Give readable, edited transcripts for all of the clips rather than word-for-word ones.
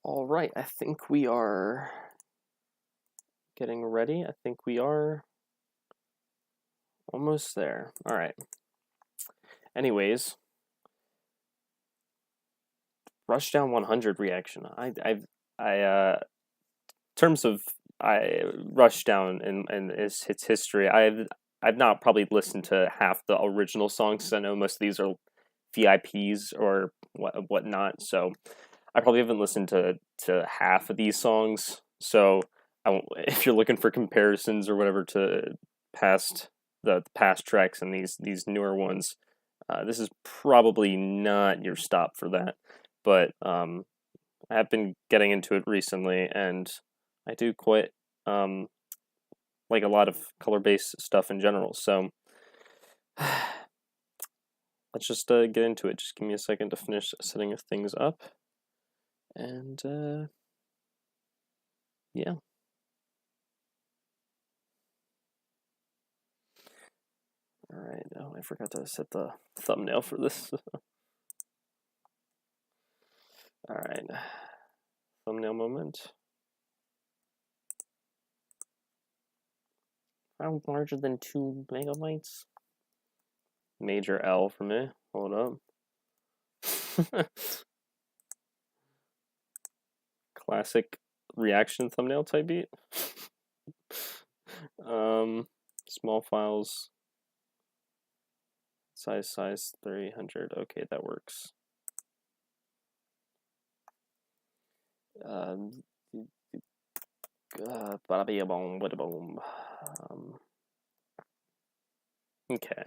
All right, I think we are getting ready. I think we are almost there. All right. Anyways, Rushdown 100 reaction. In terms of Rushdown and its history, I've not probably listened to half the original songs because I know most of these are VIPs or whatnot. So I probably haven't listened to half of these songs. So if you're looking for comparisons or whatever to the past tracks and these newer ones, this is probably not your stop for that. But I have been getting into it recently, and I do quite like a lot of color-based stuff in general. So let's just get into it. Just give me a second to finish setting things up, and yeah. All right. Oh, I forgot to set the thumbnail for this. All right. Thumbnail moment. How larger than 2 megabytes? Major L for me. Hold up. Classic reaction thumbnail type beat. Small files. Size 300. Okay, that works. Okay.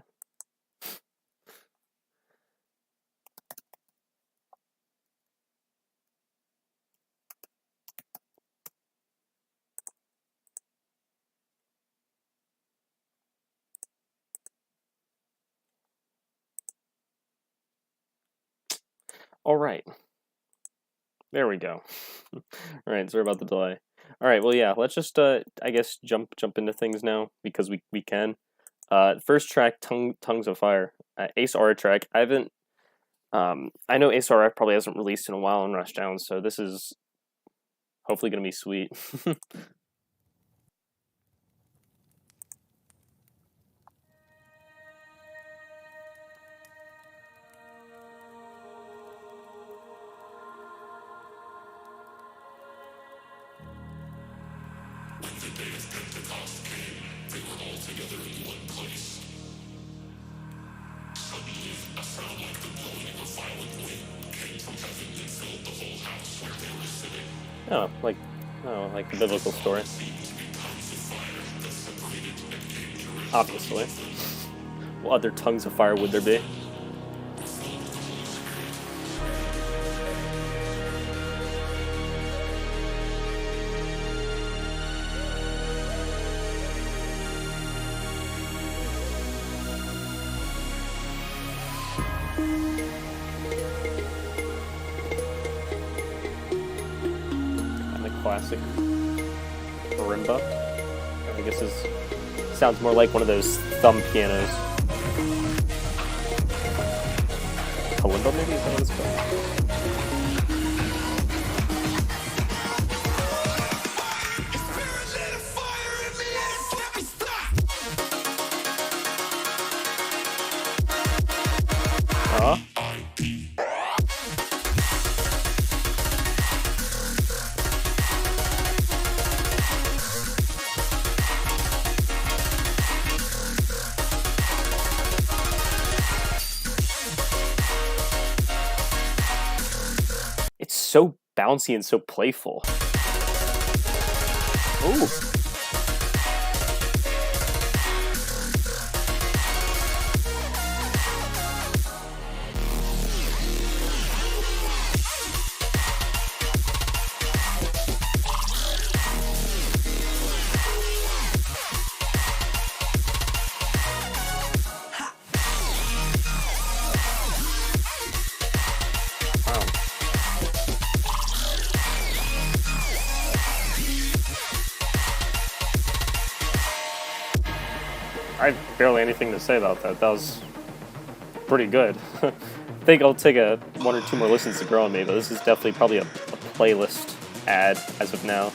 All right. There we go. All right, sorry about the delay. All right, well, yeah, let's just, I guess, jump into things now, because we can. First track, Tongues of Fire. Ace Aura track. I haven't, I know Ace Aura probably hasn't released in a while on Rushdown, so this is hopefully going to be sweet. Oh, like the biblical story. Obviously. What other tongues of fire would there be? Classic marimba. I guess this sounds more like one of those thumb pianos. Kalimba, maybe? Is that what it's called? So bouncy and so playful. Ooh. I have barely anything to say about that. That was pretty good. I think I'll take 1 or 2 more listens to grow on me, but this is definitely probably a playlist ad as of now.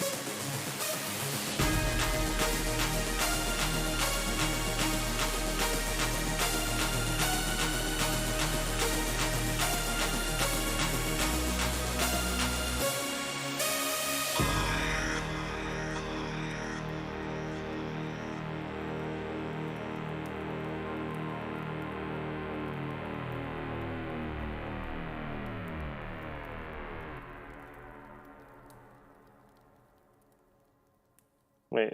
Wait.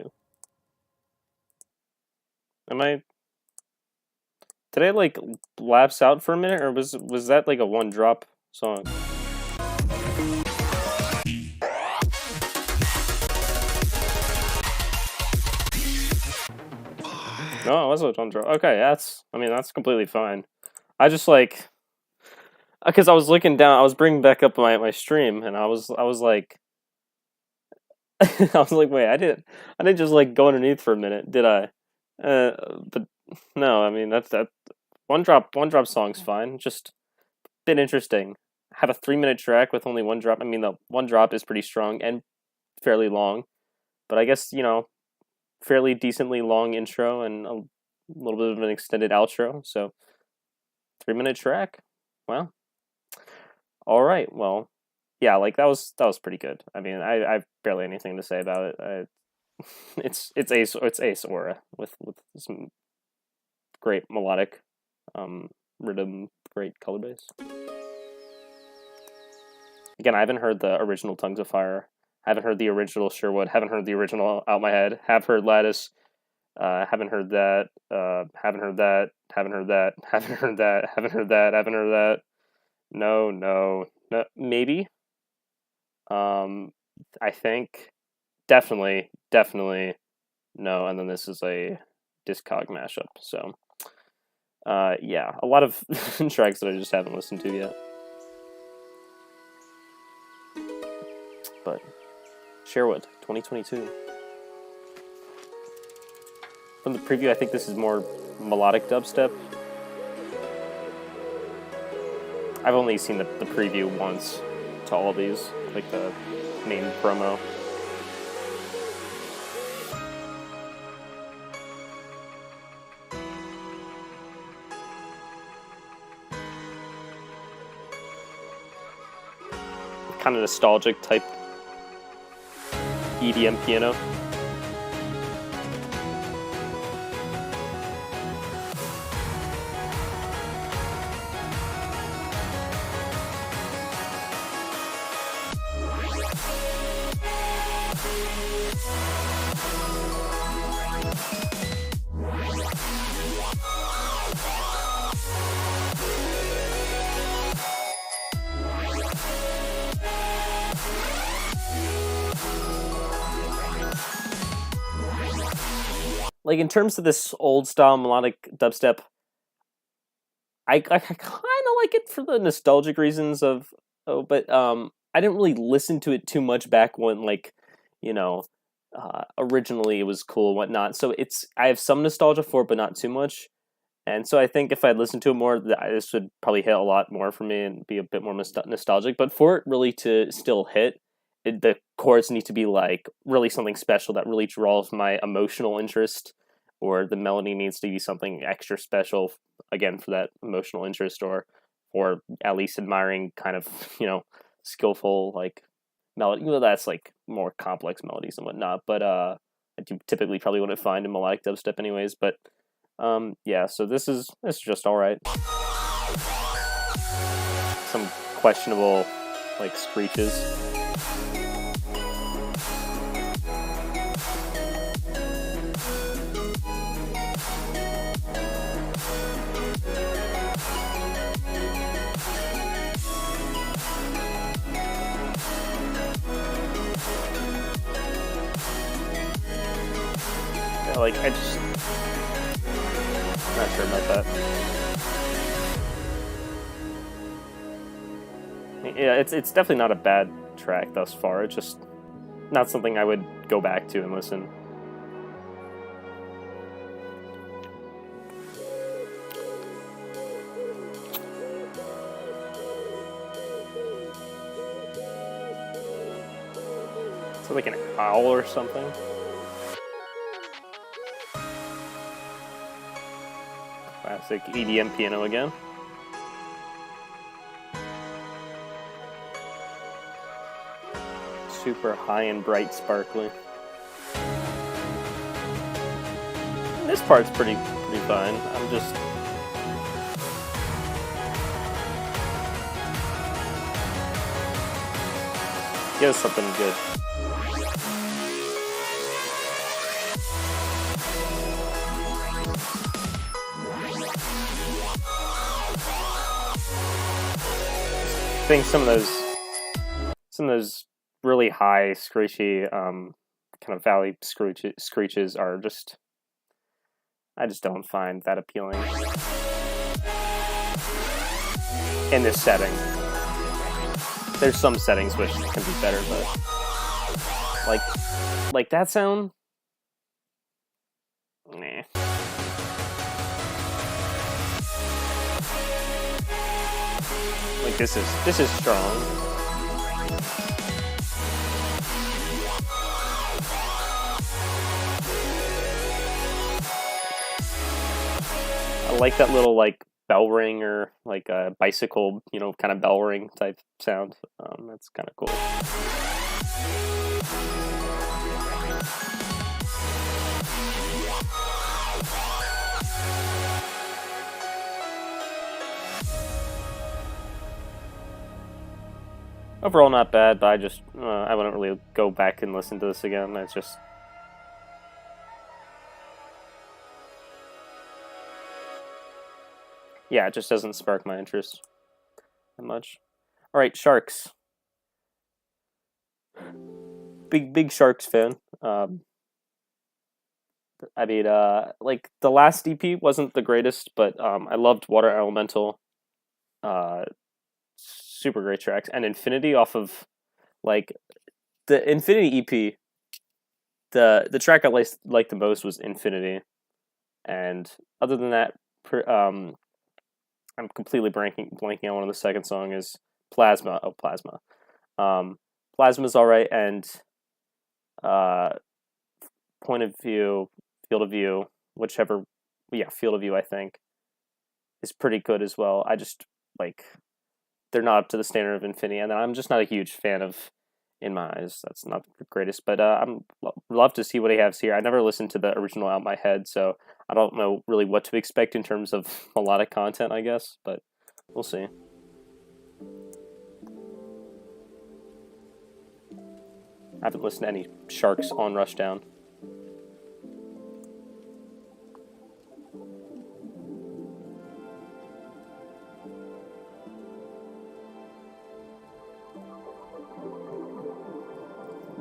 Did I like lapse out for a minute, or was that like a one drop song? No, it was a one drop. Okay, that's completely fine. I just like, because I was looking down, I was bringing back up my stream, and I was like, I was like, wait, I didn't just like go underneath for a minute, did I? But no, I mean that one drop song's fine. Just a bit interesting. Have a 3-minute track with only one drop. I mean, the one drop is pretty strong and fairly long, but I guess, you know, fairly decently long intro and a little bit of an extended outro. So 3-minute track. Well, all right. Well, yeah, like that was pretty good. I mean, I have barely anything to say about it. It's Ace Aura with some great melodic rhythm, great color base. Again, I haven't heard the original Tongues of Fire. Haven't heard the original Sherwood. Haven't heard the original Out My Head. Have heard Lattice. Haven't heard that. Haven't heard that. Haven't heard that. Haven't heard that. Haven't heard that. Haven't heard that. No. Maybe. I think definitely no. And then this is a Discog mashup. So, yeah, a lot of tracks that I just haven't listened to yet. But Sherwood 2022. From the preview, I think this is more melodic dubstep. I've only seen the preview once to all of these, like the main promo. Kind of nostalgic type EDM piano. Like, in terms of this old style melodic dubstep, I kind of like it for the nostalgic reasons of, but I didn't really listen to it too much back when, like, you know, originally it was cool and whatnot. So I have some nostalgia for it, but not too much. And so I think if I'd listened to it more, this would probably hit a lot more for me and be a bit more nostalgic. But for it really to still hit, the chords need to be like really something special that really draws my emotional interest, or the melody needs to be something extra special, again, for that emotional interest, or at least admiring kind of, you know, skillful like melody. You know, that's like more complex melodies and whatnot, but I typically probably wouldn't find in melodic dubstep anyways. But yeah, so this is just all right. Some questionable like screeches. Yeah, like I just not sure about that. Yeah, it's definitely not a bad track thus far. It's just not something I would go back to and listen. Is it like an owl or something? Classic EDM piano again. Super high and bright, sparkly. This part's pretty fine. I'm just give us something good. I think some of those really high screechy kind of valley screeches are just, I just don't find that appealing in this setting. There's some settings which can be better, but like that sound, nah. Like this is strong. I like that little like bell ring or like a bicycle, you know, kind of bell ring type sound. That's kind of cool. Overall, not bad, but I just I wouldn't really go back and listen to this again. It's just. Yeah, it just doesn't spark my interest that much. All right, Sharks. Big Sharks fan. I mean, like the last EP wasn't the greatest, but I loved Water Elemental. Super great tracks, and Infinity off of like the Infinity EP. The track I liked the most was Infinity, and other than that, I'm completely blanking on one of the second song is Plasma. Oh, Plasma. Plasma's alright, and Point of View, Field of View, whichever, yeah, Field of View I think is pretty good as well. I just like they're not up to the standard of Infinity, and I'm just not a huge fan of In My Eyes. That's not the greatest, but I'm love to see what he has here. I never listened to the original out of my head, so I don't know really what to expect in terms of melodic content, I guess, but we'll see. I haven't listened to any Sharks on Rushdown.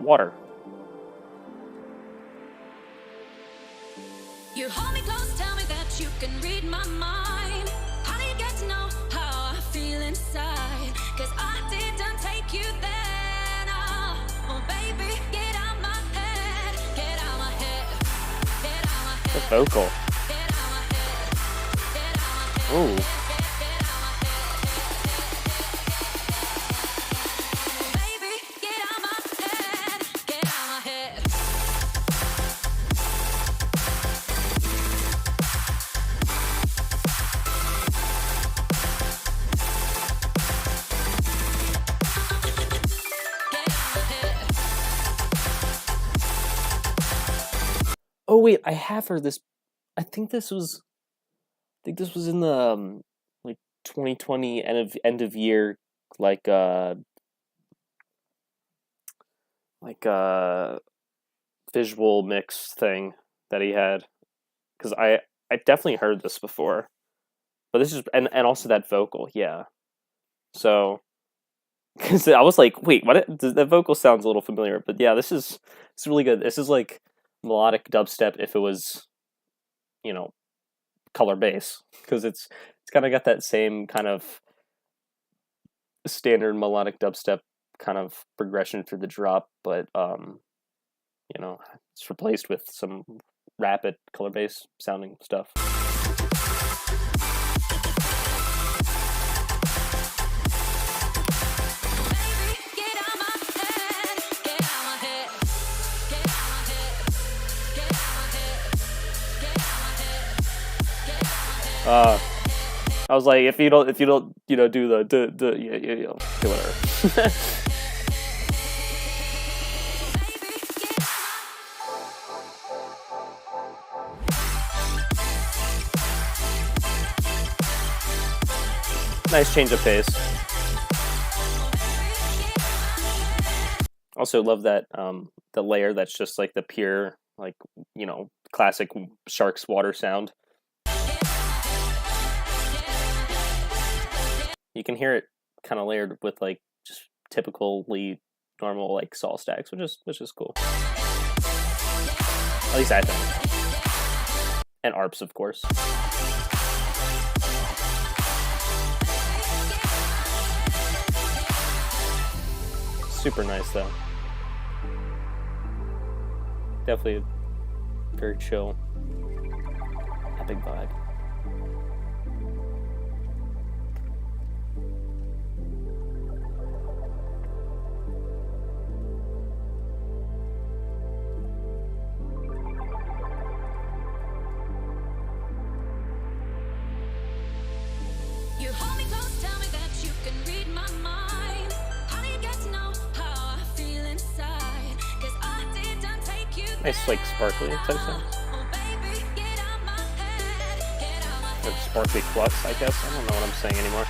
Water. You hold me close, tell me that you can read my mind. How do you get to know how I feel inside? Cause I didn't take you there, no. Oh baby, get out my head, get out my head, get out my head. The vocal. Get out my head, get out my head. Ooh. Oh wait, I have heard this. I think this was in the like 2020 end of year like visual mix thing that he had, because I definitely heard this before, but this is and also that vocal, yeah. So because I was like, wait, what? The vocal sounds a little familiar, but yeah, it's really good. This is like melodic dubstep if it was, you know, color bass, because it's kind of got that same kind of standard melodic dubstep kind of progression through the drop, but you know, it's replaced with some rapid color bass sounding stuff. Baby, get out my head, get out my head. I was like, if you don't, you know, do the yeah, whatever. Nice change of pace. Also love that the layer that's just like the pure, like, you know, classic shark's water sound. You can hear it kind of layered with like just typically normal like sol stacks, which is cool. At least I think. And ARPs, of course. Super nice though. Definitely a very chill, epic vibe. You hold me close, tell me that you can read my mind. How do you get to know how I feel inside? 'Cause I didn't take you there. Nice, like sparkly type sound. Oh baby, get out my head, get out my Or head. sparkly flux, I guess. I don't know what I'm saying anymore.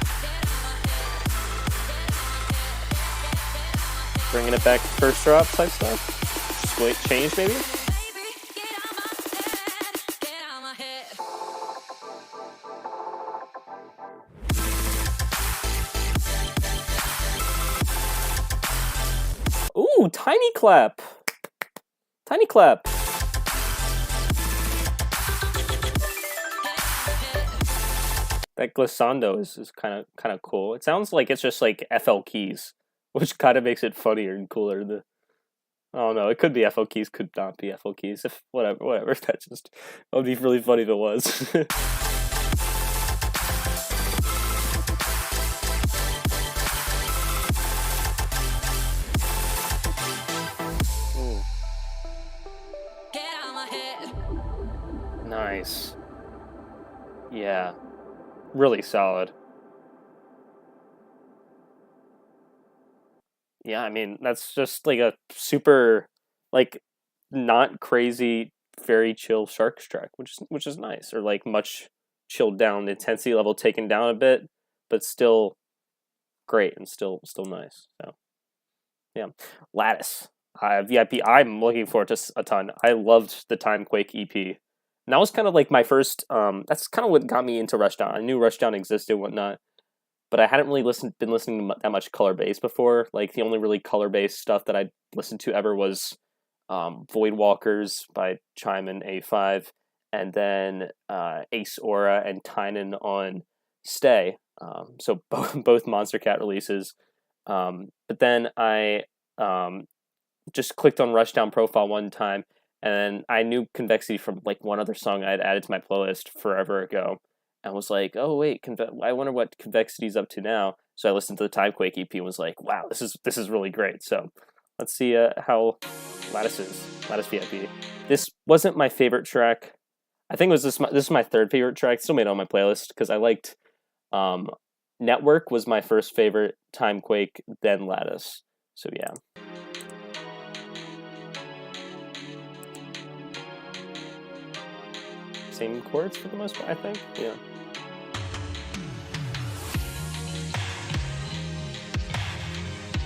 Bringing it back to first drop type stuff. Just wait, change maybe. Baby, get out my head, get out my head. Ooh, tiny clap. Tiny clap. That glissando is kind of cool. It sounds like it's just like FL keys, which kind of makes it funnier and cooler. I don't know. It could be FL keys, could not be FL keys. If whatever. That would be really funny if it was. Ooh, Get out my head. nice. Yeah, really solid. Yeah, I mean, that's just like a super, like, not crazy, very chill Sharks track, which is nice, or like much chilled down, the intensity level taken down a bit, but still great and still nice. So yeah, Lattice VIP. I'm looking forward to a ton. I loved the Timequake EP. And that was kind of like my first. That's kind of what got me into Rushdown. I knew Rushdown existed and whatnot, but I hadn't really been listening to that much color bass before. Like the only really color based stuff that I listened to ever was Voidwalkers by Chime and A5, and then Ace Aura and Tynan on Stay. So both Monster Cat releases. But then I just clicked on Rushdown profile one time, and then I knew Convexity from like one other song I had added to my playlist forever ago, and was like, oh wait, I wonder what Convexity's up to now. So I listened to the Timequake EP and was like, wow, this is really great. So let's see how Lattice VIP. This wasn't my favorite track. I think this is my third favorite track. Still made it on my playlist because I liked Network was my first favorite, Timequake, then Lattice. So yeah. Same chords for the most part, I think. Yeah.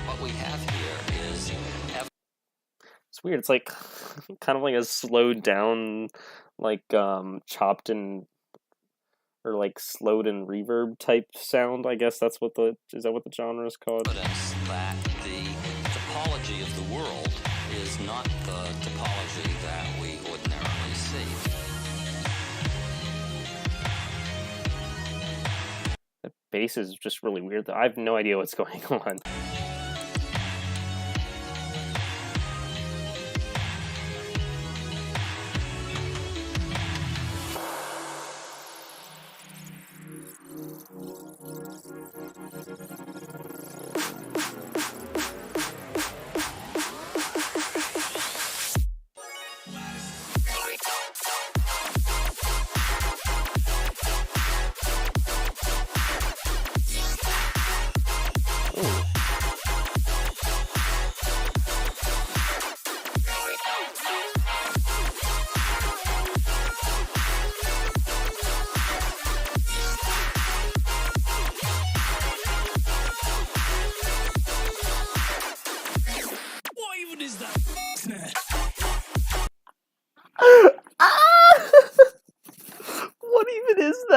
What we have here is It's weird. It's like kind of like a slowed down, like chopped and or like slowed and reverb type sound. I guess that's what is that what the genre is called? evidence that the topology of the world is not the topology that we ordinarily see. The bass is just really weird though. I have no idea what's going on.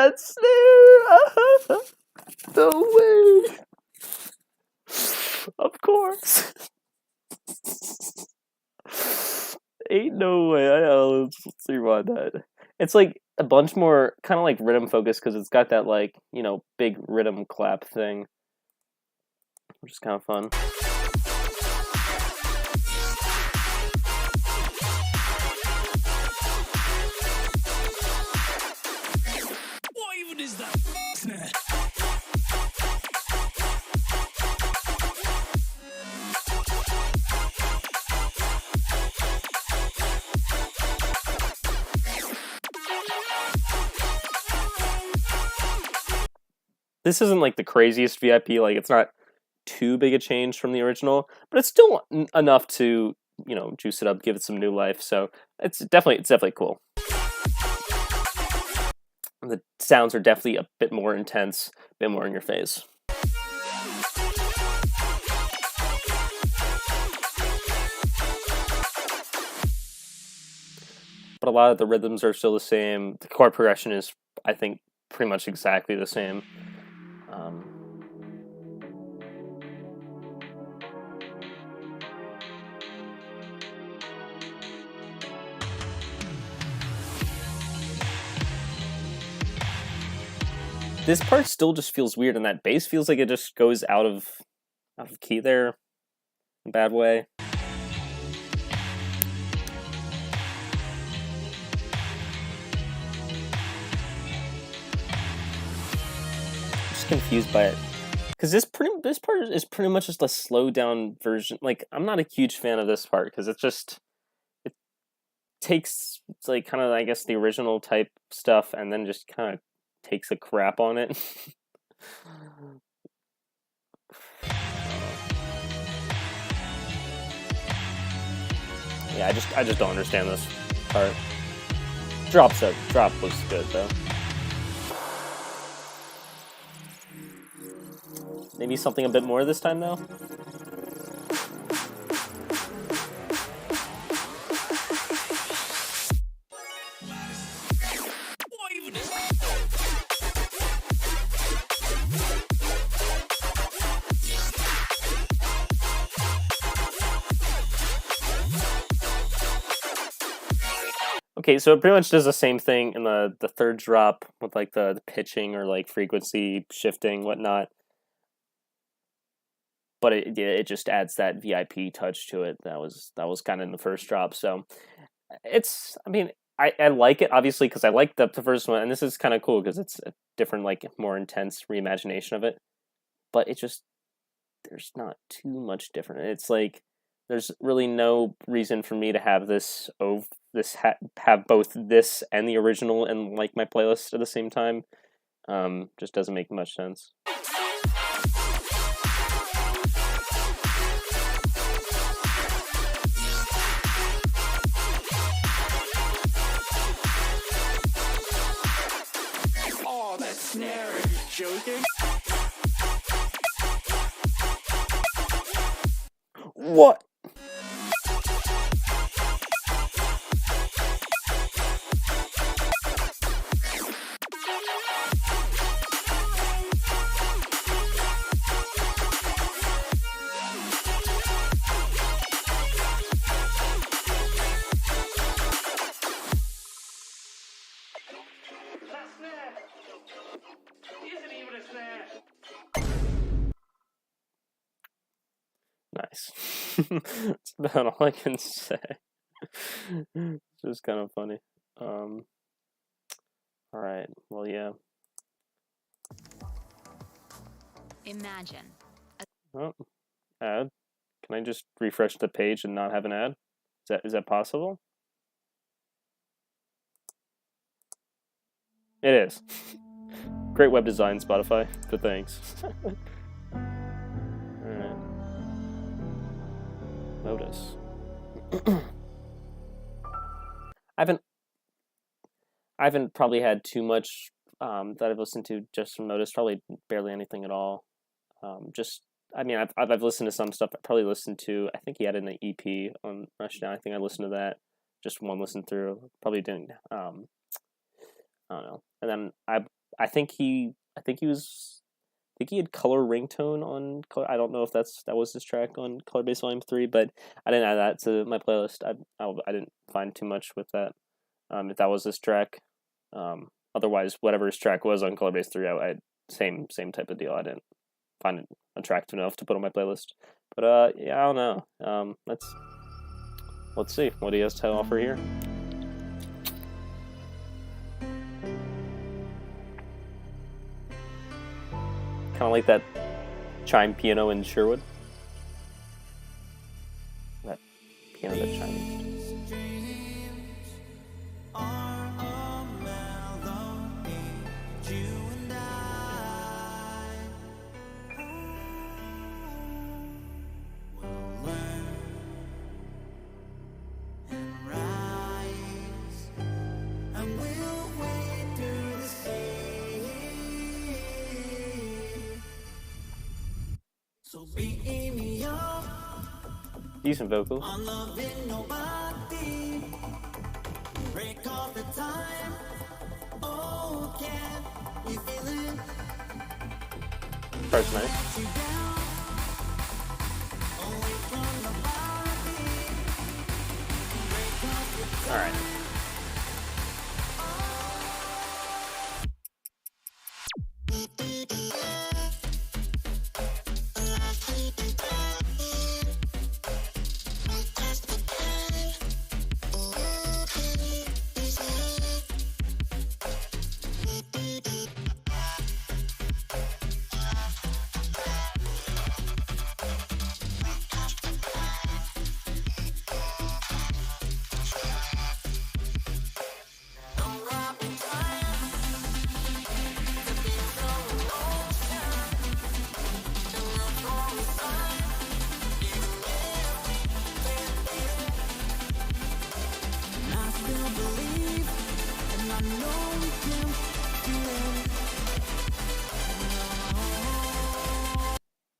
that snare! No way! Of course. Ain't no way. Let's rewind that. It's like a bunch more kind of like rhythm focused because it's got that like, you know, big rhythm clap thing, which is kind of fun. What even is that snare? This isn't like the craziest VIP, like it's not too big a change from the original, but it's still enough to, you know, juice it up, give it some new life. So it's definitely cool. The sounds are definitely a bit more intense, a bit more in your face. But a lot of the rhythms are still the same. The chord progression is, I think, pretty much exactly the same. This part still just feels weird, and that bass feels like it just goes out of key there in a bad way. Confused by it because this part is pretty much just a slowed down version. Like, I'm not a huge fan of this part because it takes, it's like kind of, I guess, the original type stuff and then just kind of takes a crap on it. Yeah, I just don't understand this part. Drop was good though. Maybe something a bit more this time, though? Okay, so it pretty much does the same thing in the third drop with like the pitching or like frequency shifting, whatnot. But it just adds that VIP touch to it. That was kind of in the first drop. So it's, I mean, I like it obviously because I like the first one, and this is kind of cool because it's a different, like, more intense reimagination of it. But it just, there's not too much different. It's like there's really no reason for me to have this have both this and the original in like my playlist at the same time. Just doesn't make much sense. Oh, that snare, are you joking? What? Nice. That's about all I can say. It's just kind of funny. Alright, well, yeah. Imagine. Oh, ad. Can I just refresh the page and not have an ad? Is that possible? It is. Great web design, Spotify. Good thanks. Alright. Modus. I haven't probably had too much that I've listened to just from Modus. Probably barely anything at all. I mean, I've listened to some stuff. I probably listened to, I think he had an EP on Rushdown. I think I listened to that. Just one listen through. Probably didn't. I don't know. And then I think he had color ringtone on color. I don't know if that was his track on Color Base Volume 3, but I didn't add that to my playlist. I didn't find too much with that. If that was his track, otherwise whatever his track was on Color Base 3, I same type of deal. I didn't find it attractive enough to put on my playlist. But yeah, I don't know. Let's see what he has to offer here. Kind of like that Chime piano in Sherwood. That piano that Chime used. Decent vocals. Part's nice. Alright.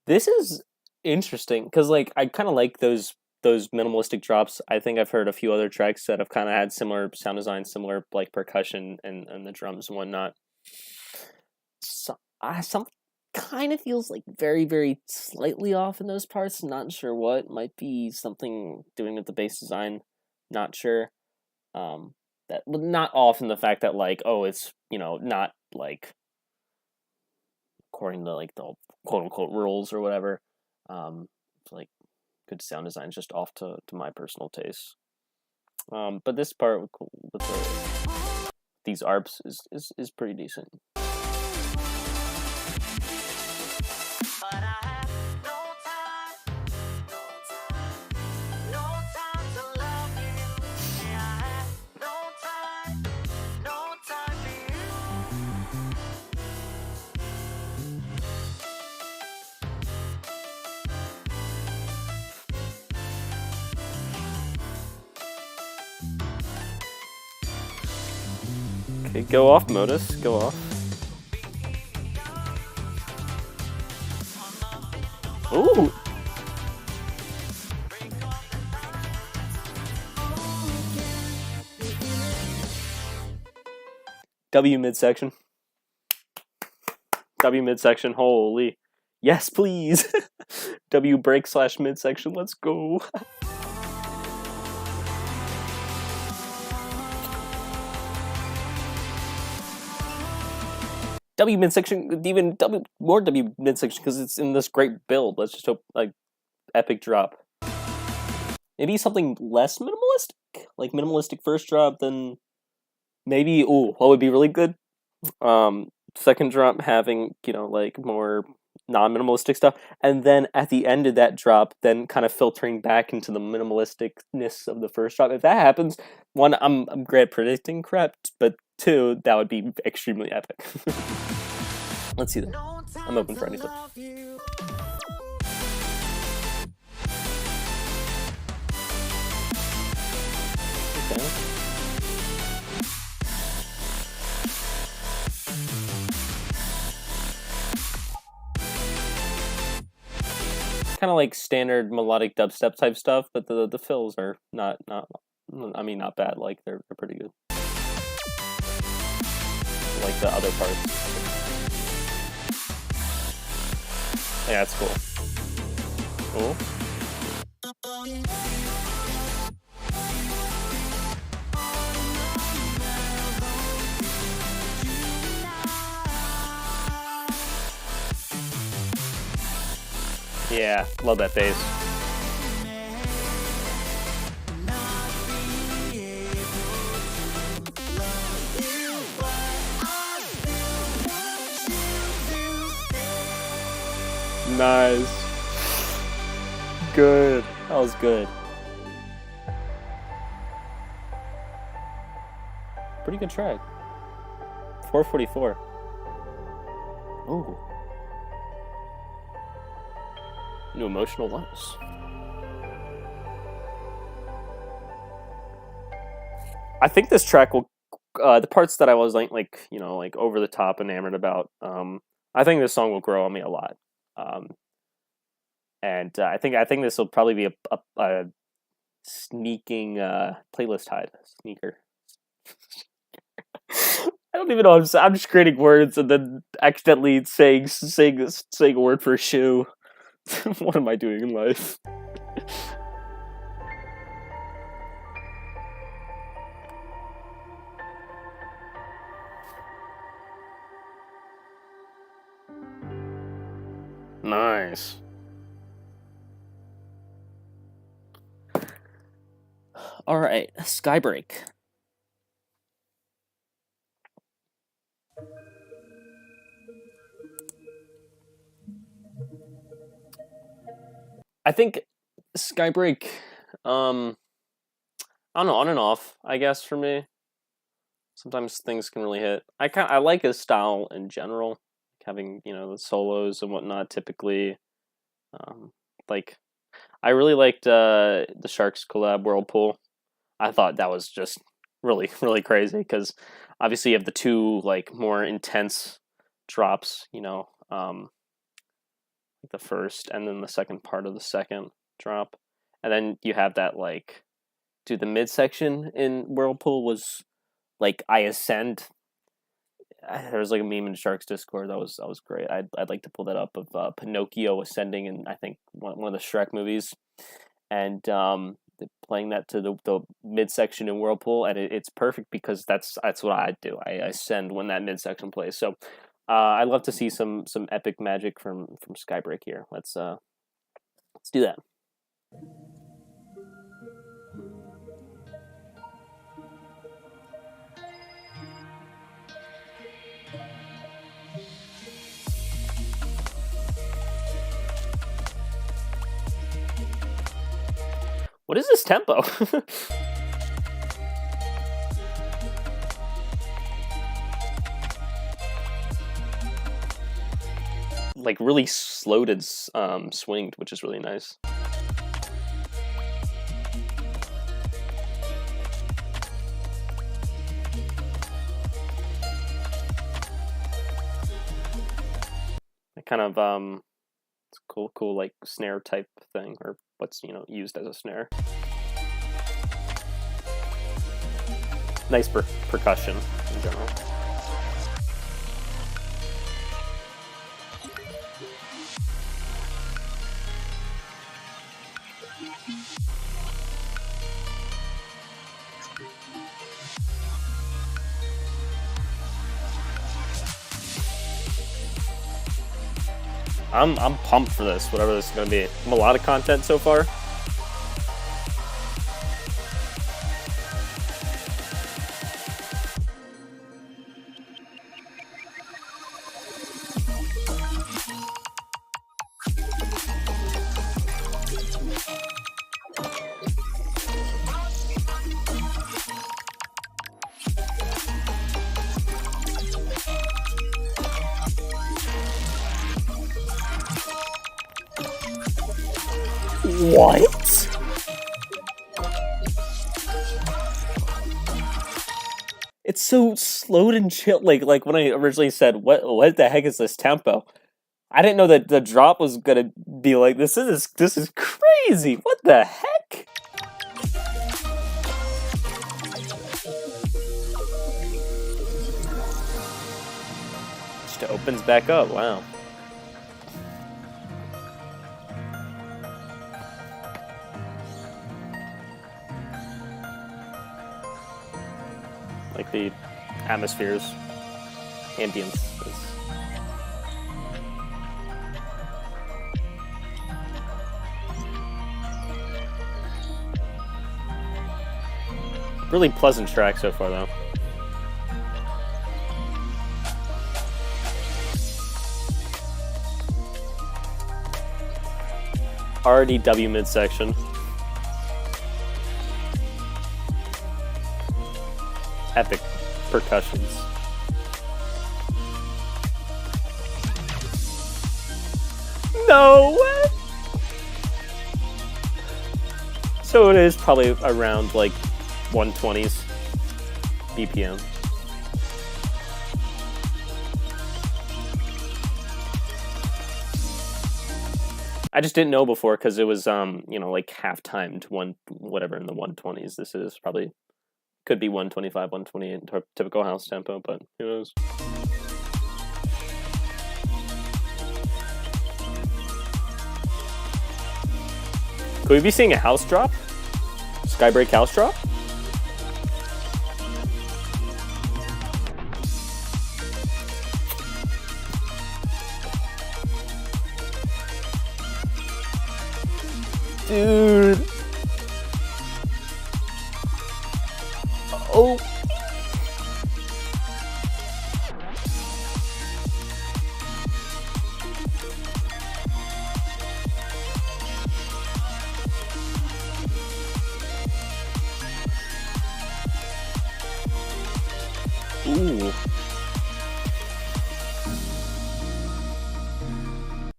This is interesting because, like, I kind of like those minimalistic drops. I think I've heard a few other tracks that have kind of had similar sound design, similar like percussion and the drums and whatnot. Some kind of feels like very, very slightly off in those parts. Not sure what. Might be something doing with the bass design. Not sure. That not off in the fact that like, oh, it's, you know, not like according to like the quote unquote rules or whatever. Like good sound design is just off to my personal taste. But this part with these ARPs is pretty decent. Okay, go off, Modus. Go off. Ooh! W midsection. W midsection, holy. Yes, please! W break / midsection, let's go! W midsection, even more W midsection because it's in this great build. Let's just hope, like, epic drop. Maybe something less minimalistic? Like minimalistic first drop, then maybe, ooh, what would be really good? Second drop having, you know, like more non-minimalistic stuff, and then at the end of that drop, then kind of filtering back into the minimalisticness of the first drop. If that happens, one, I'm great at predicting crap, but two, that would be extremely epic. Let's see that. I'm open for anything. Okay. Kind of like standard melodic dubstep type stuff, but the fills are not bad. Like they're pretty good. like the other parts. Yeah, that's cool. Cool. Yeah, love that bass. Nice. Good. That was good. Pretty good track. 444. Ooh. New emotional lows. I think this track will, the parts that I was like you know, like over the top enamored about. I think this song will grow on me a lot. And I think this will probably be a sneaking playlist hide. Sneaker. I don't even know. I'm just creating words and then accidentally saying a word for shoe. What am I doing in life? Nice. All right, Skybreak. I think Skybreak, I don't know, on and off, I guess, for me. Sometimes things can really hit. I like his style in general, having, you know, the solos and whatnot. Typically, like, I really liked the Sharks collab Whirlpool. I thought that was just really, really crazy because obviously you have the two like more intense drops, you know, the first and then the second part of the second drop, and then you have that like, dude, the midsection in Whirlpool was like I ascend. There was like a meme in Sharks Discord that was great. I'd like to pull that up of Pinocchio ascending in I think one of the Shrek movies, and playing that to the midsection in Whirlpool, and it's perfect because that's what I do. I ascend when that midsection plays. So I'd love to see some epic magic from Skybreak here. Let's do that. What is this tempo? Like really slowed and swinged, which is really nice. It kind of it's cool like snare type thing, or what's, you know, used as a snare. Nice percussion in general. I'm pumped for this, whatever this is going to be. A lot of content so far. What? It's so slowed and chill. Like when I originally said, "What the heck is this tempo?" I didn't know that the drop was gonna be like this. This is crazy. What the heck? It opens back up. Wow. Like the atmospheres, ambience. Really pleasant track so far, though. RDW midsection. Epic percussions. No way! So it is probably around like 120s BPM. I just didn't know before because it was you know, like half timed whatever in the 120s. This is probably could be 125, 128 typical house tempo, but who knows. Could we be seeing a house drop? Skybreak house drop? Dude. Oh. Ooh.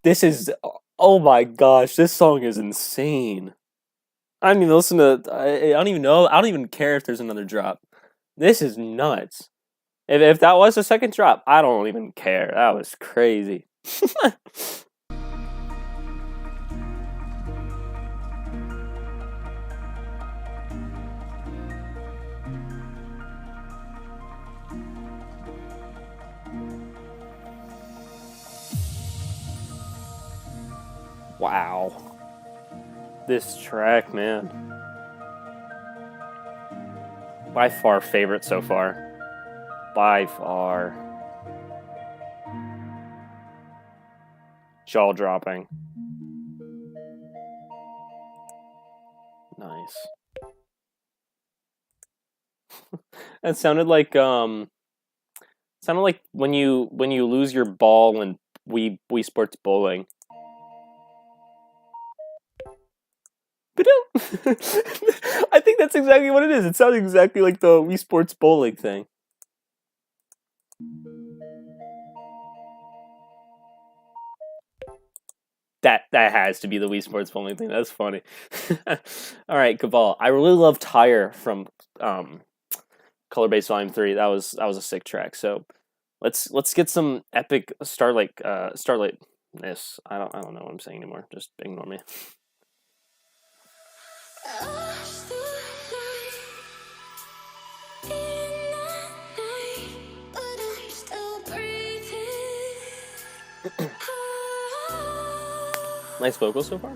This is, oh my gosh, this song is insane. I don't even listen to, I don't even know, I don't even care if there's another drop. This is nuts. If that was a second drop, I don't even care. That was crazy. Wow. This track, man. By far favorite so far. By far. Jaw dropping. Nice. It sounded like when you lose your ball in Wii Sports Bowling. I think that's exactly what it is. It sounds exactly like the Wii Sports Bowling thing. That has to be the Wii Sports Bowling thing. That's funny. All right, Kaval. I really love Tire from Color Base Volume 3. That was a sick track. So let's get some epic Starlightness. I don't know what I'm saying anymore. Just ignore me. Nice vocals so far.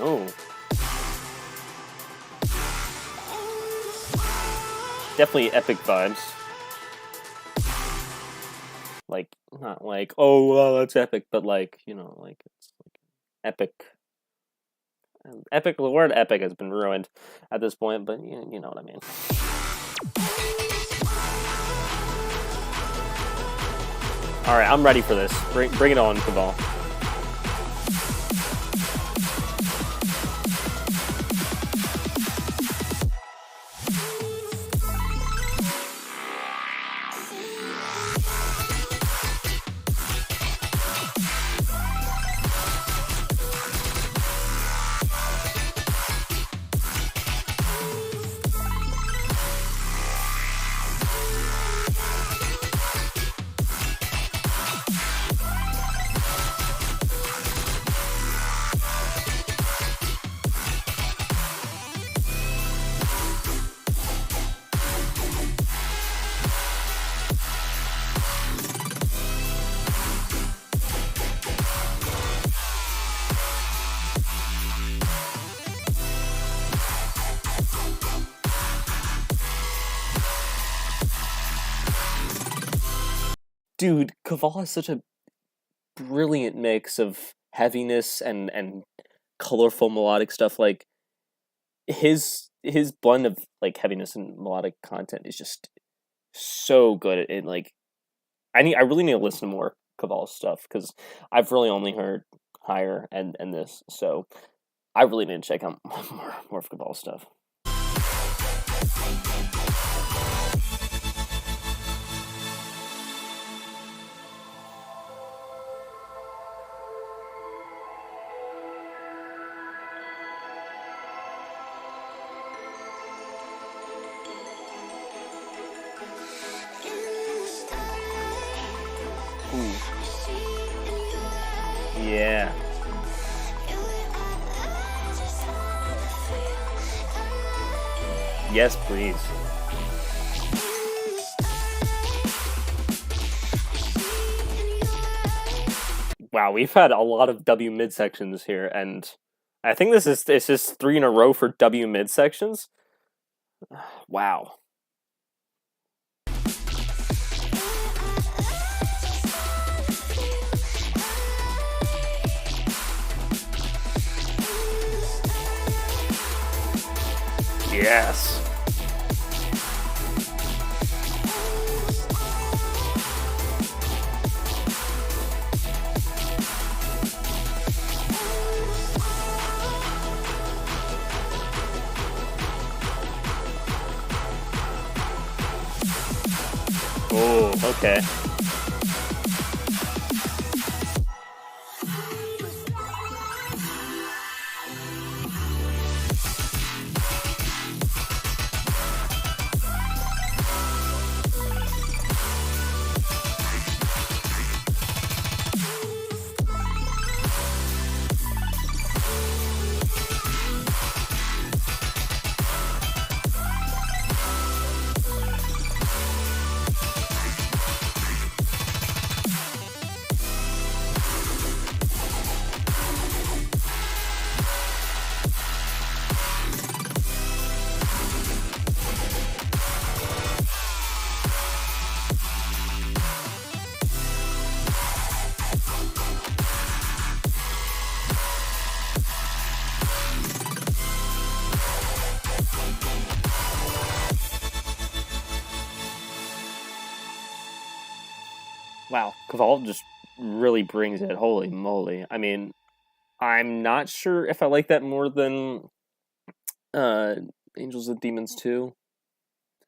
Oh. Definitely epic vibes. Like, not like, oh, well, that's epic, but like, you know, like, it's like epic. Epic, the word epic has been ruined at this point, but you know what I mean. Alright, I'm ready for this. Bring it on, Kaval. dude, Kaval has such a brilliant mix of heaviness and colorful melodic stuff. Like his blend of like heaviness and melodic content is just so good. It like I really need to listen to more Kaval stuff because I've really only heard Higher and this, so I really need to check out more of Kaval stuff. Yeah. Yes, please. Wow, we've had a lot of W midsections here, and I think this is 3 in a row for W midsections. Wow. Yes. Oh, okay. Wow, Kaval just really brings it. Holy moly. I mean, I'm not sure if I like that more than Angels and Demons 2.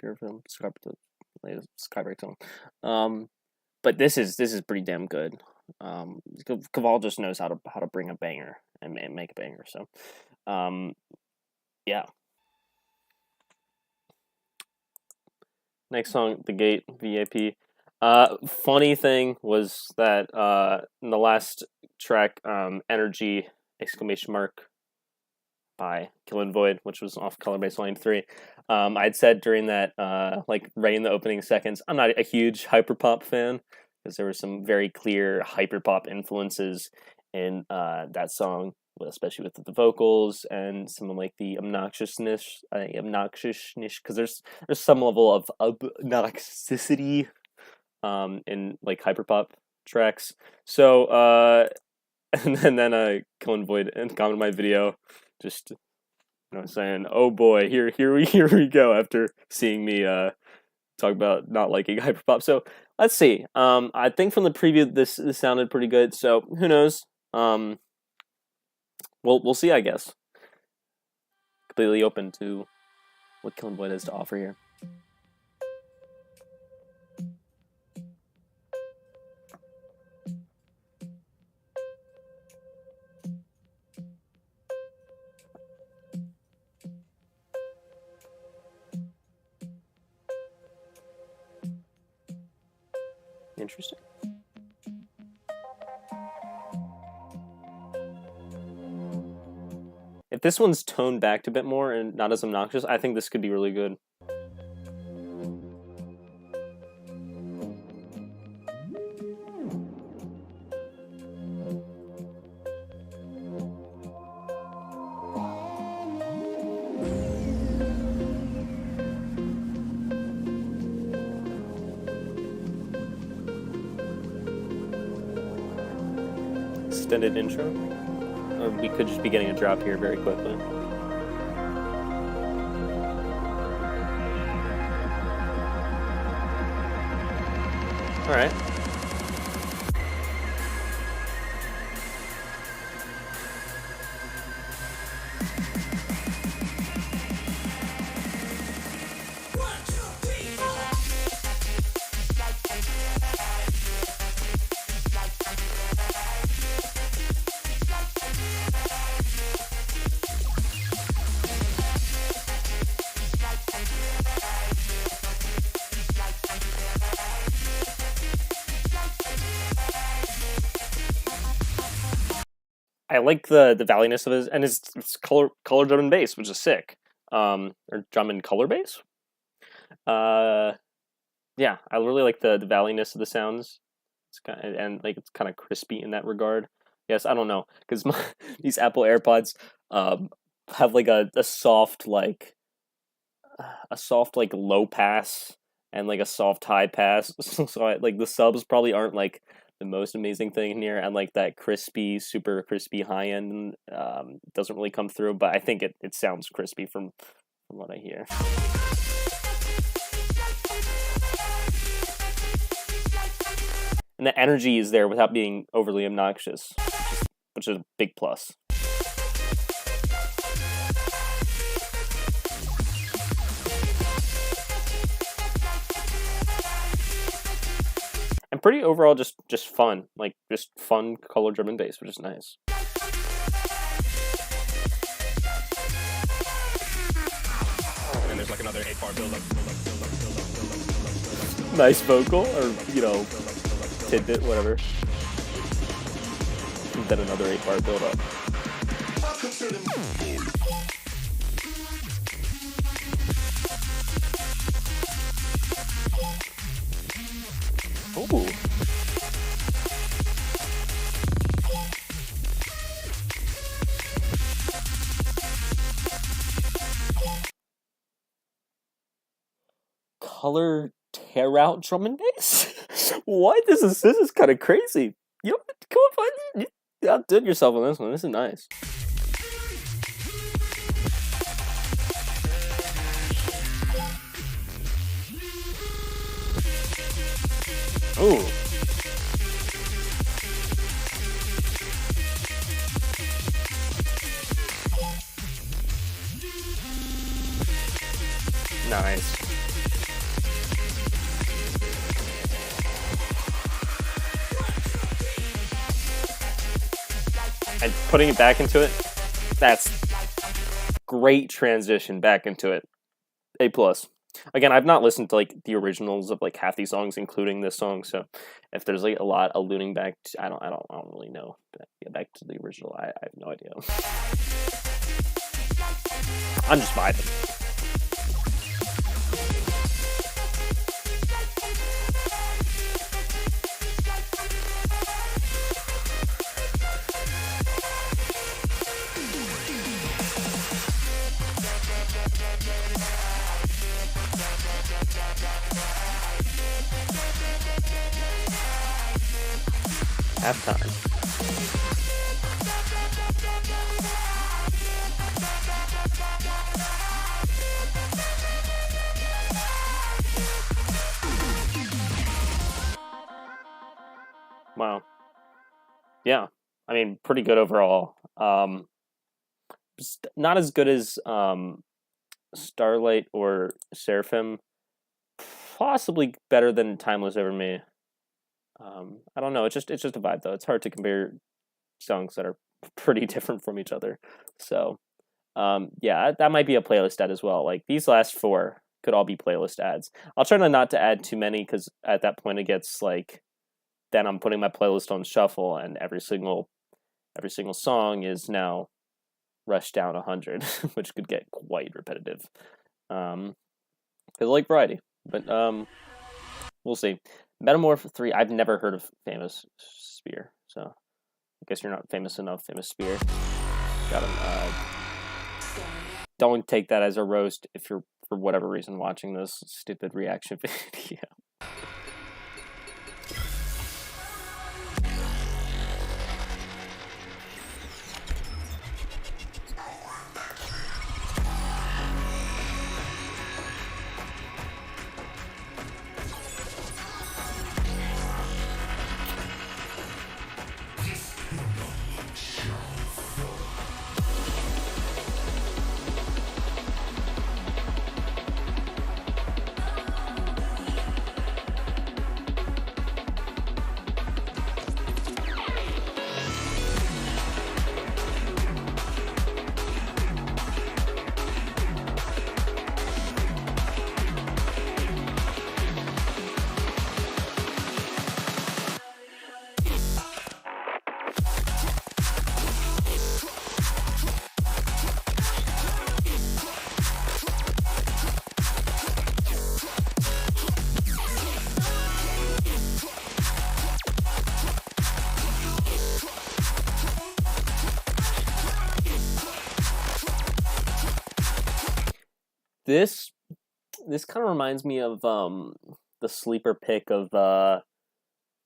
Seraphim, Skybreak song. But this is pretty damn good. Kaval just knows how to bring a banger and make a banger. So, yeah. Next song, The Gate VIP. Funny thing was that in the last track, Energy exclamation mark by Killin Void, which was off Color Baseline 3. I'd said during that like right in the opening seconds, I'm not a huge hyperpop fan because there were some very clear hyperpop influences in that song, especially with the vocals and some of like the obnoxiousness because there's some level of obnoxicity in like hyperpop tracks. So and then Killin Void and comment my video, just saying, "Oh boy, here we go." After seeing me talk about not liking hyperpop, so let's see. I think from the preview this sounded pretty good. So who knows? We'll see. I guess. Completely open to what Killin Void has to offer here. Interesting. If this one's toned back a bit more and not as obnoxious, I think this could be really good. extended intro. Or we could just be getting a drop here very quickly. Alright. I like the valleyness of it, and it's color drum and bass, which is sick. Or drum and color bass. Yeah, I really like the valleyness of the sounds. It's kind of, and like it's kind of crispy in that regard. Yes, I don't know, because these Apple AirPods have like a soft like low pass and like a soft high pass. So like the subs probably aren't like the most amazing thing here, and like that crispy, super crispy high end doesn't really come through, but I think it sounds crispy from what I hear. And the energy is there without being overly obnoxious, which is a big plus. And pretty overall just fun, like just fun color drum and bass, which is nice. And there's like another 8-bar build up. Nice vocal, or you know, tidbit, whatever. And then another 8-bar build up. Ooh. Color tear out drum and bass? What? This is kind of crazy. You know, come on, you outdid yourself on this one. This is nice. Ooh. Nice. And putting it back into it, that's great transition back into it. A+. Again, I've not listened to like the originals of like half these songs, including this song. So if there's like a lot alluding back to, I don't really know. But yeah, back to the original, I have no idea. I'm just vibing. Halftime. Wow. Yeah. I mean, pretty good overall. Not as good as Starlight or Seraphim. Possibly better than Timeless Over Me. I don't know. It's just a vibe though. It's hard to compare songs that are pretty different from each other. So, yeah, that might be a playlist ad as well. Like these last 4 could all be playlist ads. I'll try not to add too many because at that point it gets like, then I'm putting my playlist on shuffle and every single song is now Rushdown 100, which could get quite repetitive. Because I like variety, but we'll see. Meta-Morph 3, I've never heard of Famous Spear, so I guess you're not famous enough, Famous Spear. Got him. Don't take that as a roast if you're, for whatever reason, watching this stupid reaction video. This kind of reminds me of the sleeper pick of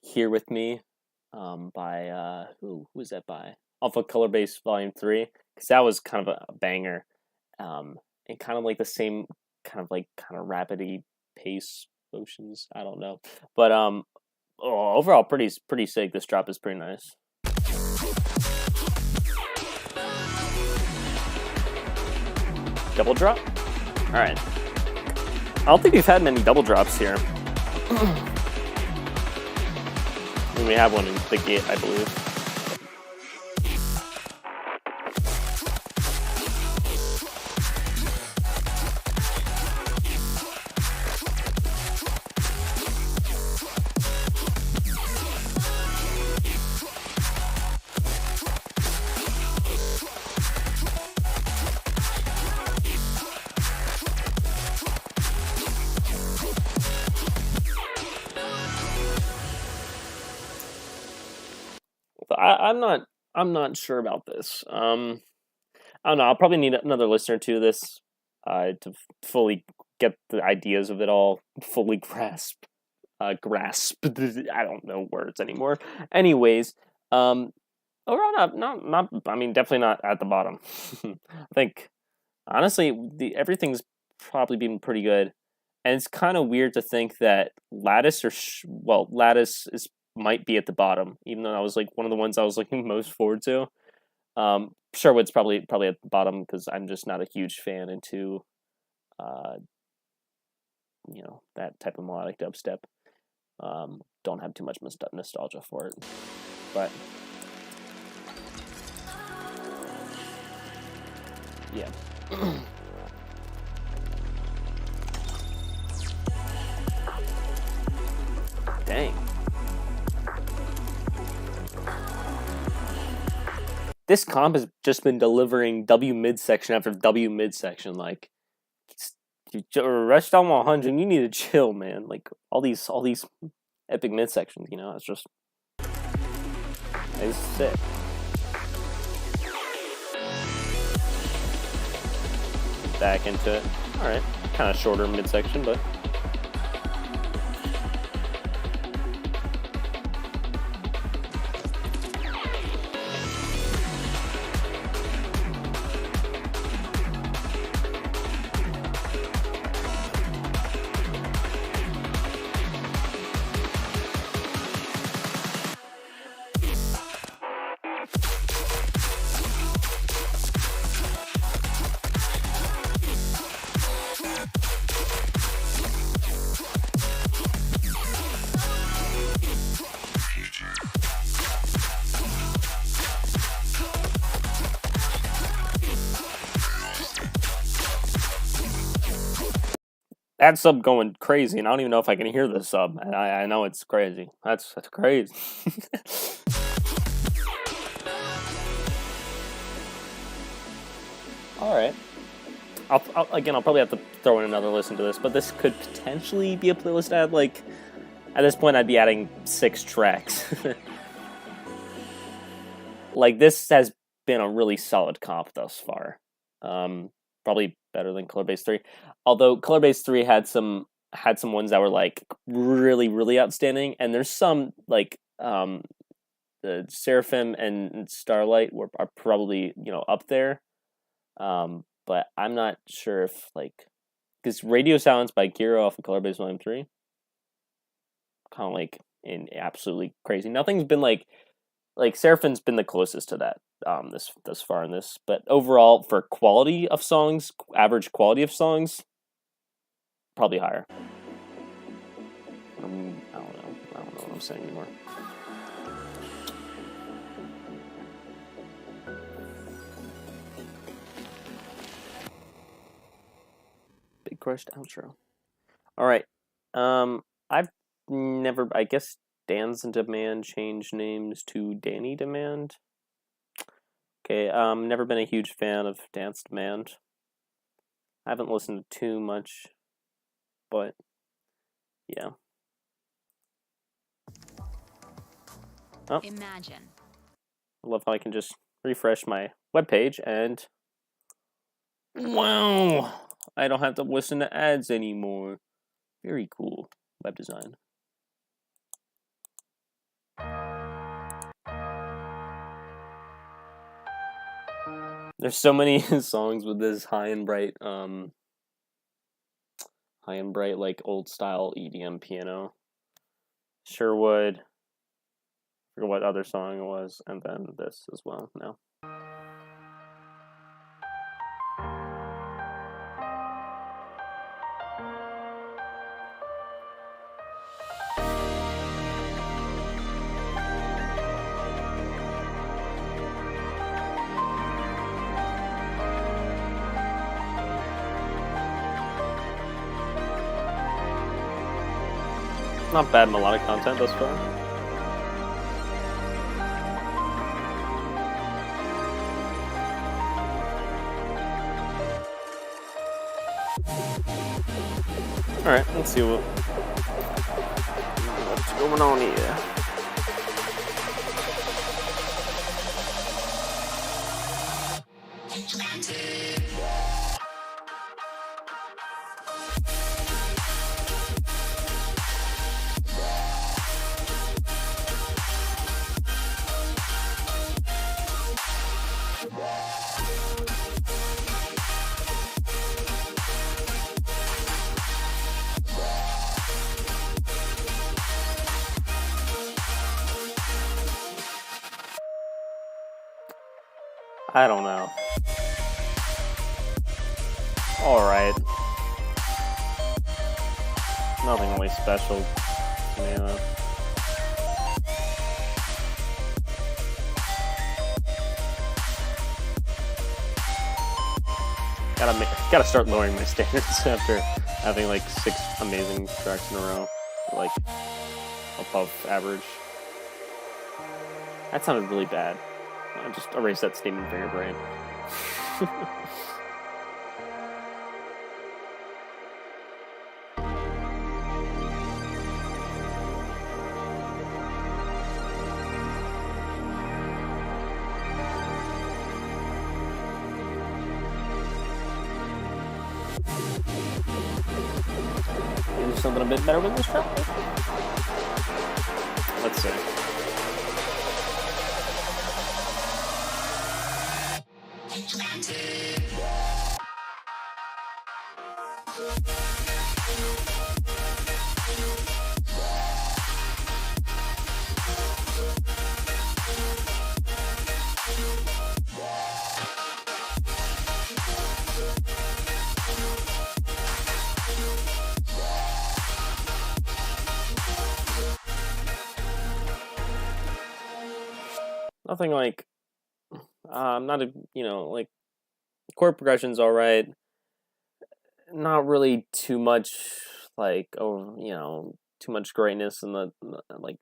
Here With Me by who was that by? Off of Color Base Volume 3, because that was kind of a banger. And kind of like the same kind of rapidy pace motions. I don't know. But overall pretty sick. This drop is pretty nice. Double drop? Alright. I don't think we've had many double drops here. We have one in the gate, I believe. I'm not sure about this. I don't know. I'll probably need another listener to this to fully get the ideas of it all, fully grasp. I don't know words anymore. Anyways, overall, not. I mean, definitely not at the bottom. I think honestly, everything's probably been pretty good, and it's kind of weird to think that Lattice Lattice might be at the bottom, even though that was like one of the ones I was looking most forward to. Sherwood's probably at the bottom because I'm just not a huge fan into, that type of melodic dubstep. Don't have too much nostalgia for it, but yeah. Dang. This comp has just been delivering W midsection after W midsection. Like, Rushdown 100, you need to chill, man. Like, all these epic midsections, it's just, it's sick. Back into it. All right, kind of shorter midsection, but. That sub going crazy, and I don't even know if I can hear the sub. And I know it's crazy. That's crazy. All right. I'll probably have to throw in another listen to this, but this could potentially be a playlist ad. Like, at this point, I'd be adding 6 tracks. Like, this has been a really solid comp thus far. Probably better than Color Base 3. Although Color Base 3 had some ones that were like really, really outstanding, and there's some like the Seraphim and Starlight are probably up there. But I'm not sure if because Radio Silence by Giro off of Color Base Volume 3, kind of like absolutely crazy. Nothing's been like Seraphim's been the closest to that this far in this, but overall for quality of songs, average quality of songs, probably higher. I don't know what I'm saying anymore. Big crushed outro. All right. I've never. I guess Dan's in Demand changed names to Dani Demand. Okay. Never been a huge fan of Dance Demand. I haven't listened to too much, but yeah. Oh. Imagine. I love how I can just refresh my webpage and wow. I don't have to listen to ads anymore. Very cool. Web design. There's so many songs with this high and bright like old style EDM piano. Sherwood. I forget what other song it was, and then this as well. No. Not bad melodic content thus far. Alright, let's see what's going on here. I don't know. Alright. Nothing really special to me though. Gotta start lowering my standards after having like 6 amazing tracks in a row. Like above average. That sounded really bad. I'll just erase that statement from your brain. Do something a bit better with this track? Let's see. Nothing like, not a, like, chord progression's alright. Not really too much, like, too much greatness in the like,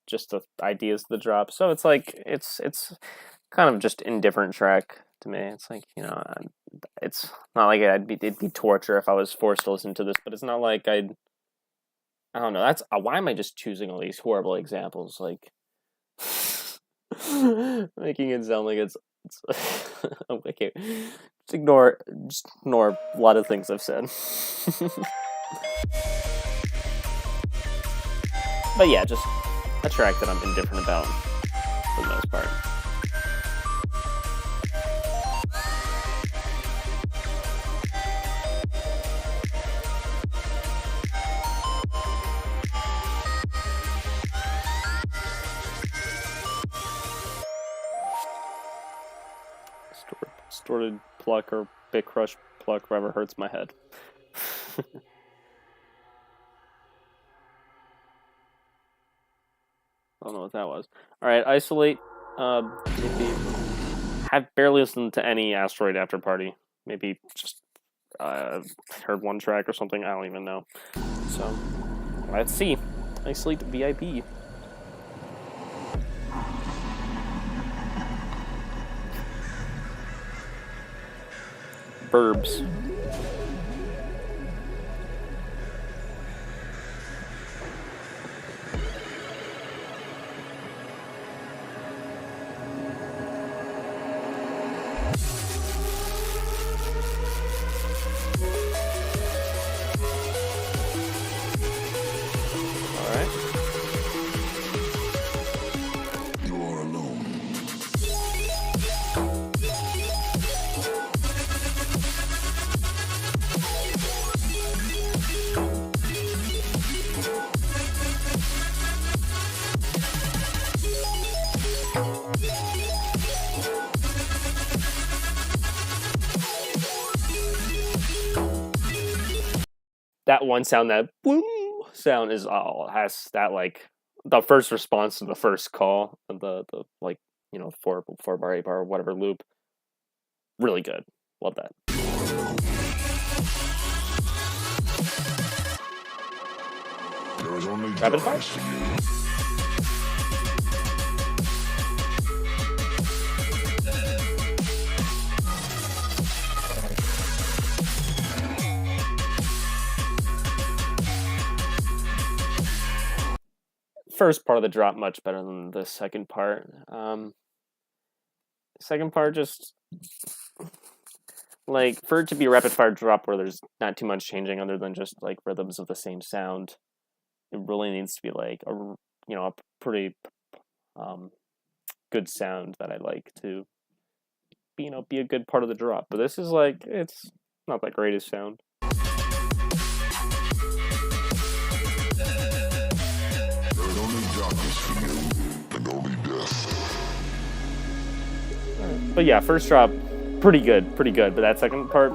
just the ideas of the drop. So it's like, it's kind of just indifferent track to me. It's like, it's not like it'd be torture if I was forced to listen to this, but it's not like I don't know. That's why am I just choosing all these horrible examples? Like, making it sound like it's okay. Just ignore a lot of things I've said. But yeah, just a track that I'm indifferent about for the most part. Distorted pluck or big crush pluck, whatever hurts my head. I don't know what that was. Alright, Isolate. Maybe have barely listened to any Asteroid Afterparty. Maybe just heard one track or something. I don't even know. So, let's see. Isolate VIP. Verbs. that one sound, that boom sound is has that like the first response to the first call of the like, you know, 4-bar 8-bar whatever loop. Really good. Love that. There is only Rapid fire? darkness for you. First part of the drop much better than the second part. Second part just like for it to be a rapid fire drop where there's not too much changing other than just like rhythms of the same sound. It really needs to be like a, you know, a pretty good sound that I like to, you know, be a good part of the drop. But this is like, it's not the greatest sound. But yeah, first drop, pretty good. But that second part,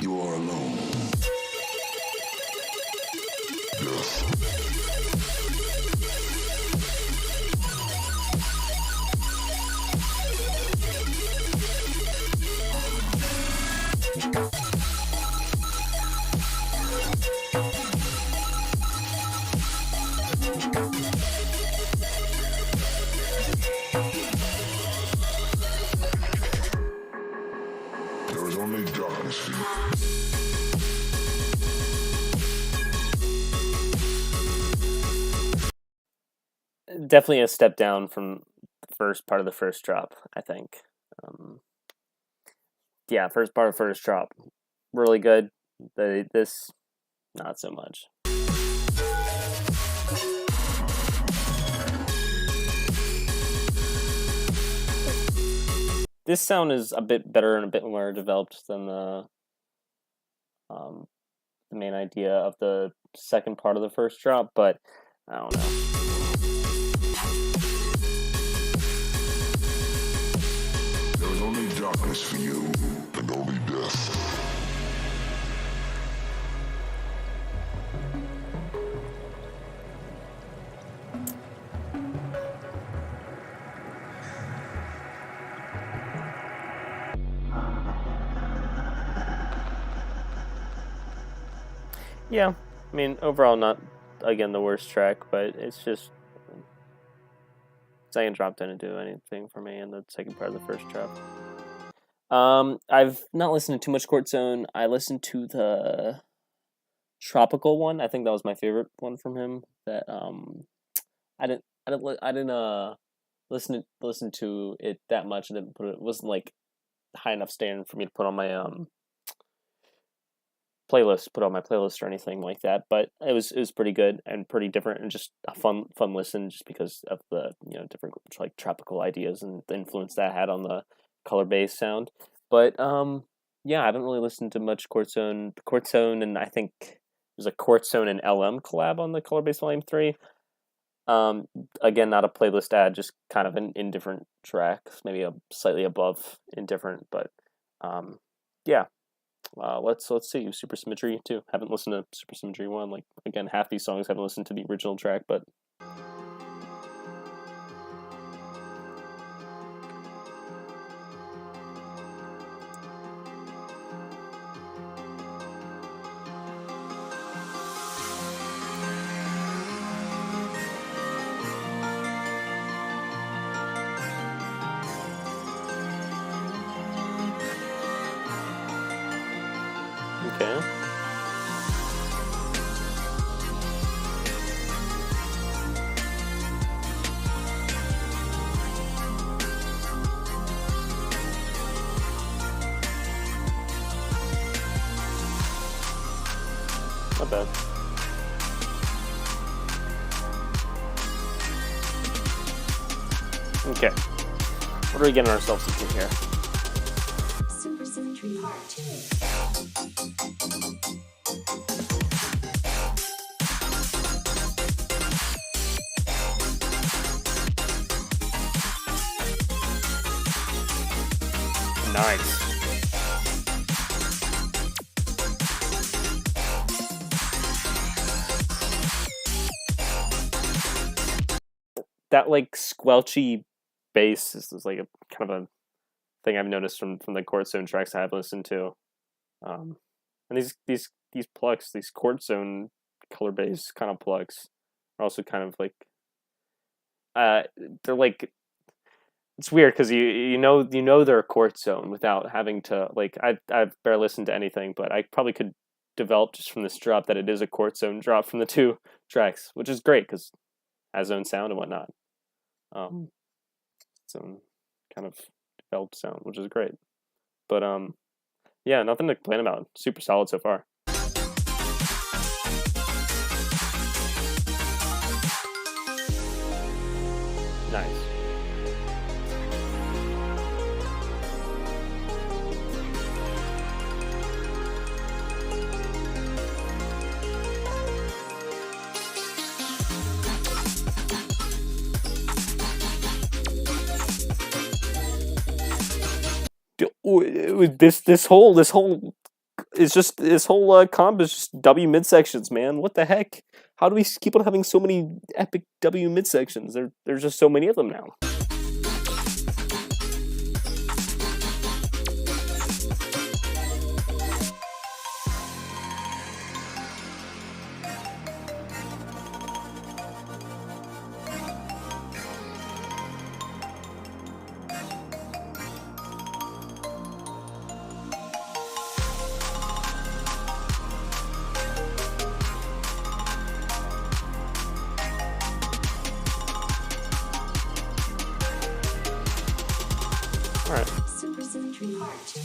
You are alone. Yes. There is only darkness for you. definitely a step down from the first part of the first drop, I think. Yeah, first part of first drop, really good. This, not so much. This sound is a bit better and a bit more developed than the main idea of the second part of the first drop, but I don't know. There is only darkness for you, and only death. Yeah, I mean, overall not, again, the worst track, but it's just, second drop didn't do anything for me in the second part of the first drop. I've not listened to too much Quartzone. I listened to the Tropical one. I think that was my favorite one from him. That I didn't listen to it that much. I didn't put it. It wasn't like high enough standard for me to put on my playlist or anything like that. But it was pretty good and pretty different and just a fun listen, just because of the, you know, different like tropical ideas and the influence that had on the color-based sound. But yeah, I haven't really listened to much Quartzone, and I think there's a Quartzone and LM collab on the color-based volume 3. Again, not a playlist ad, just kind of an indifferent tracks, maybe a slightly above indifferent, but yeah. Let's see. Supersymmetry II. Haven't listened to Supersymmetry 1. Like, again, half these songs haven't listened to the original track, but okay. Not bad. Okay. What are we getting ourselves into here? Supersymmetry Part Nice. That like squelchy bass is like a kind of a thing I've noticed from the Quartzone tracks I've listened to. And these plucks, these Quartzone color bass kind of plucks are also kind of like they're like, it's weird because you know they're a Quartzone without having to like, I've barely listened to anything, but I probably could develop just from this drop that it is a Quartzone drop from the two tracks, which is great because it has its own sound and whatnot. Its own kind of developed sound, which is great. But yeah, nothing to complain about. Super solid so far. Nice. This whole is just this whole comp is just W midsections, man. What the heck? How do we keep on having so many epic W midsections? There's just so many of them now. Alright. Supersymmetry Part 2.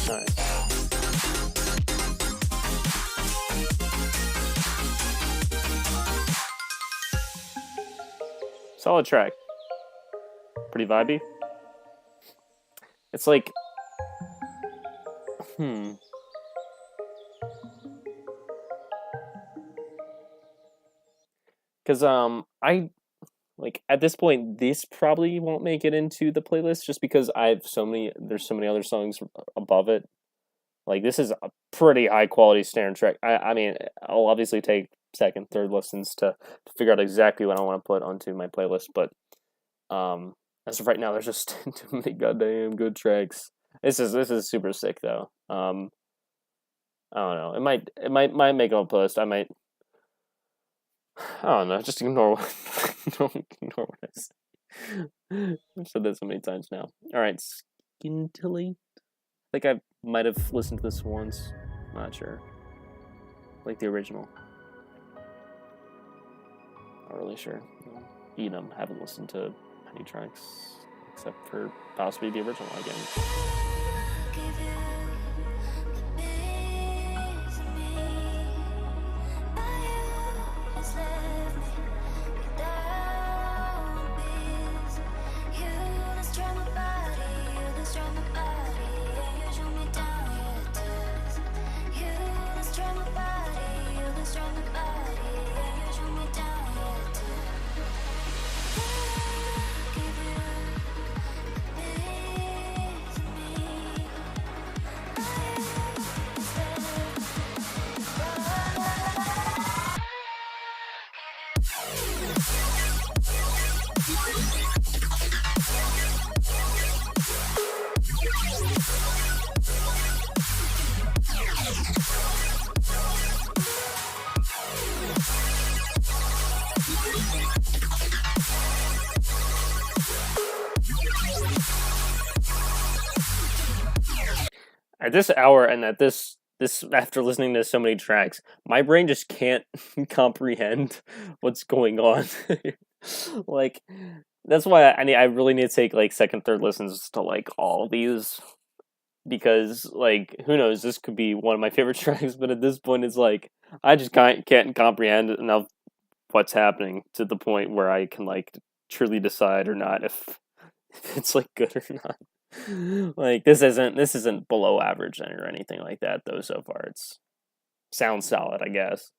Nice. Solid track. Pretty vibey. It's like, because I like at this point this probably won't make it into the playlist just because there's so many other songs above it. Like this is a pretty high quality snare track. I mean, I'll obviously take second, third listens to figure out exactly what I want to put onto my playlist, but as of right now, there's just too many goddamn good tracks. This is super sick though. I don't know. It might make it on a playlist. I don't know. Just ignore ignore what I say. I've said that so many times now. All right, Scintillate. I think I might have listened to this once. Not sure. Like the original. Not really sure. Enum. Haven't listened to any tracks except for possibly the original again. At this hour and at this after listening to so many tracks, my brain just can't comprehend what's going on. Like That's why I really need to take like second, third listens to like all these, because like who knows, this could be one of my favorite tracks, but at this point it's like I just can't comprehend enough what's happening to the point where I can like truly decide or not if it's like good or not. Like this isn't below average or anything like that though. So far, it's sounds solid, I guess.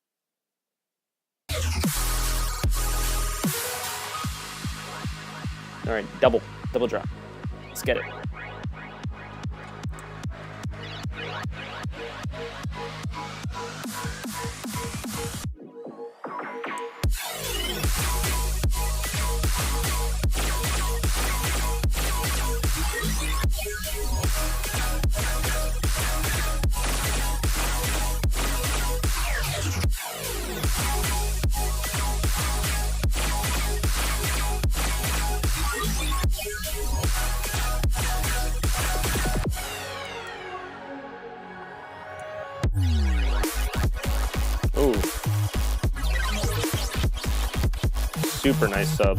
All right, double drop. Let's get it. Ooh. Super nice sub.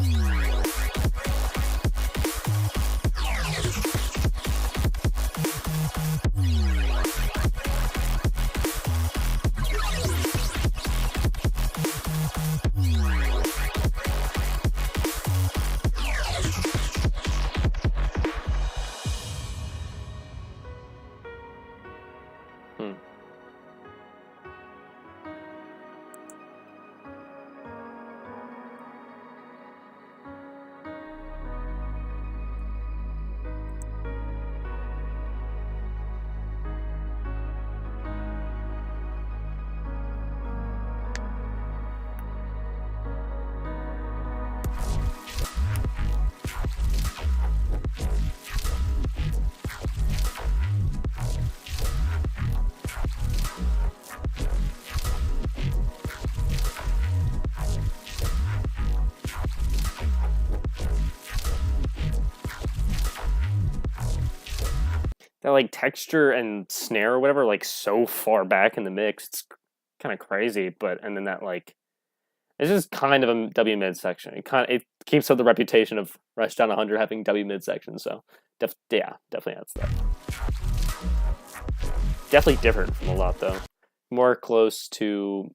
That like texture and snare or whatever, like so far back in the mix, it's kind of crazy. But and then that like, it's just kind of a W mid section. It keeps up the reputation of Rushdown 100 having W mid section. So definitely adds that. Definitely different from a lot though. More close to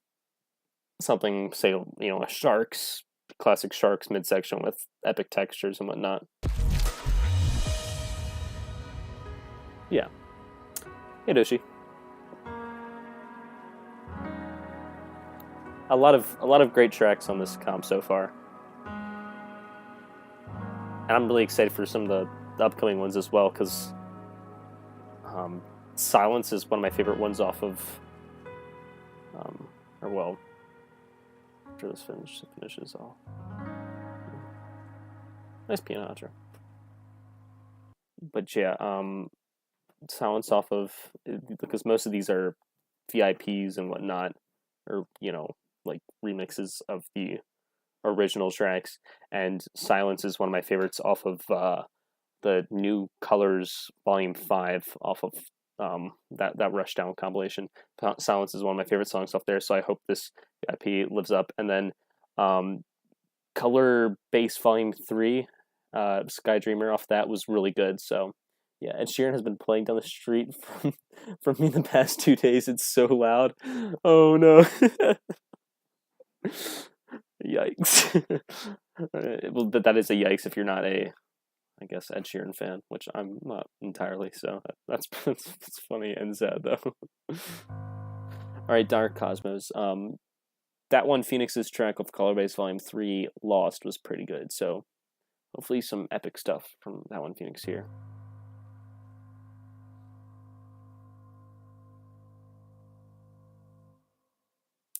something, say a Sharks, classic Sharks midsection with epic textures and whatnot. Yeah. Hey Doshi. A lot of great tracks on this comp so far. And I'm really excited for some of the upcoming ones as well, because Silence is one of my favorite ones off of after this finishes all. Nice piano outro. But yeah, Silence off of, because most of these are VIPs and whatnot, or like remixes of the original tracks, and Silence is one of my favorites off of the New Colors Volume 5 off of that Rushdown compilation. Silence is one of my favorite songs off there, so I hope this VIP lives up. And then Color Base Volume 3, Skydreamer off that was really good, so yeah, Ed Sheeran has been playing down the street from me the past 2 days. It's so loud. Oh no. Yikes. Well, that is a yikes if you're not a, I guess, Ed Sheeran fan, which I'm not entirely, so that's funny and sad though. Alright, Dark Cosmos. ThatOnePhoenix's track of Color Base Volume 3, Lost, was pretty good, so hopefully some epic stuff from ThatOnePhoenix here.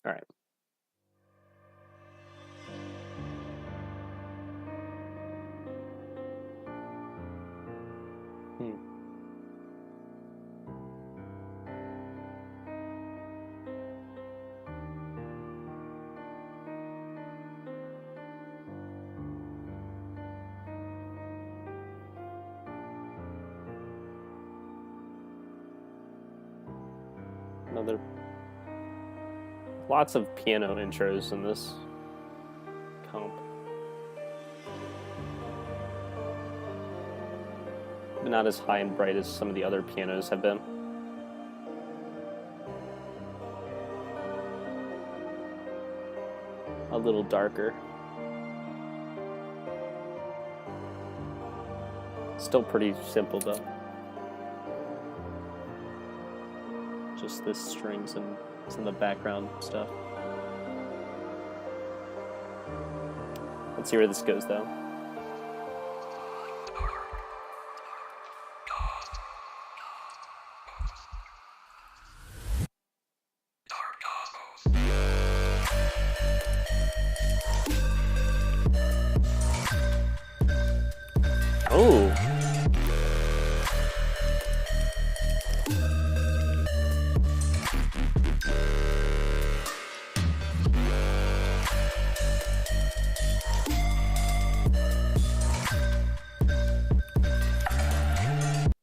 All right. Another. Lots of piano intros in this comp. not as high and bright as some of the other pianos have been. A little darker. Still pretty simple though. Just this strings and some of the background stuff. Let's see where this goes though. Oh.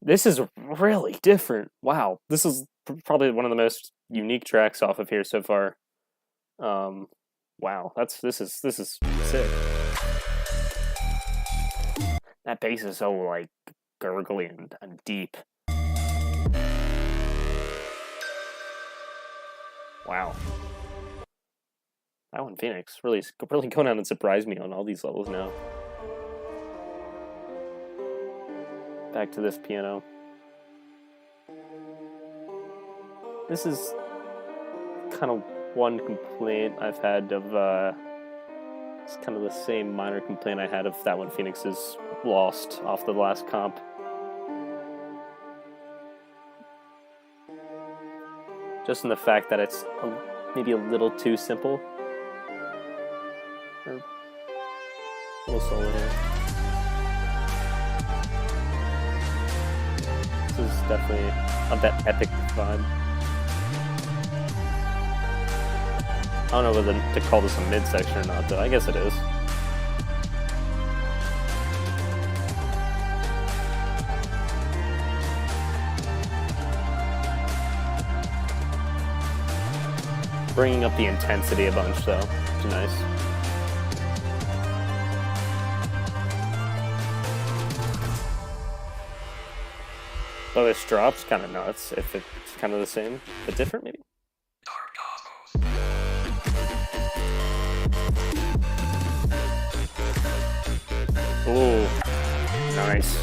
This is really different. Wow. This is probably one of the most unique tracks off of here so far. Wow. This is sick. That bass is so, like, gurgly and deep. Wow. ThatOnePhoenix really going out and surprised me on all these levels now. Back to this piano. This is kind of one complaint I've had of, it's kind of the same minor complaint I had of ThatOnePhoenix's Lost off the last comp. Just in the fact that it's maybe a little too simple. Or a little solo here. This is definitely of that epic vibe. I don't know whether to call this a midsection or not, though. I guess it is. Bringing up the intensity a bunch, though, which is nice. Oh, this drop's kind of nuts, if it's kind of the same, but different, maybe? Ooh, nice.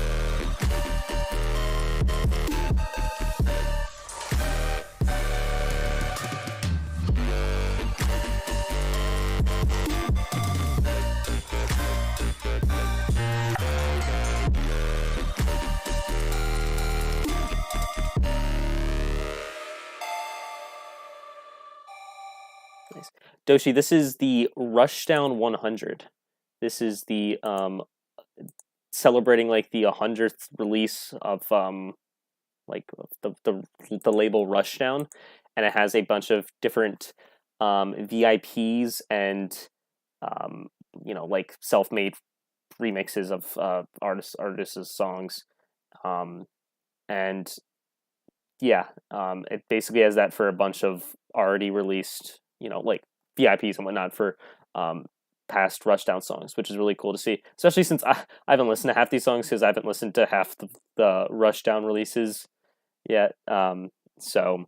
Nice. Doshi, this is the Rushdown 100. This is the celebrating like the 100th release of like the label Rushdown, and it has a bunch of different VIPs and you know, like self-made remixes of artists' songs, and yeah, it basically has that for a bunch of already released, you know, like VIPs and whatnot for past Rushdown songs, which is really cool to see, especially since I haven't listened to half these songs because I haven't listened to half the Rushdown releases yet. So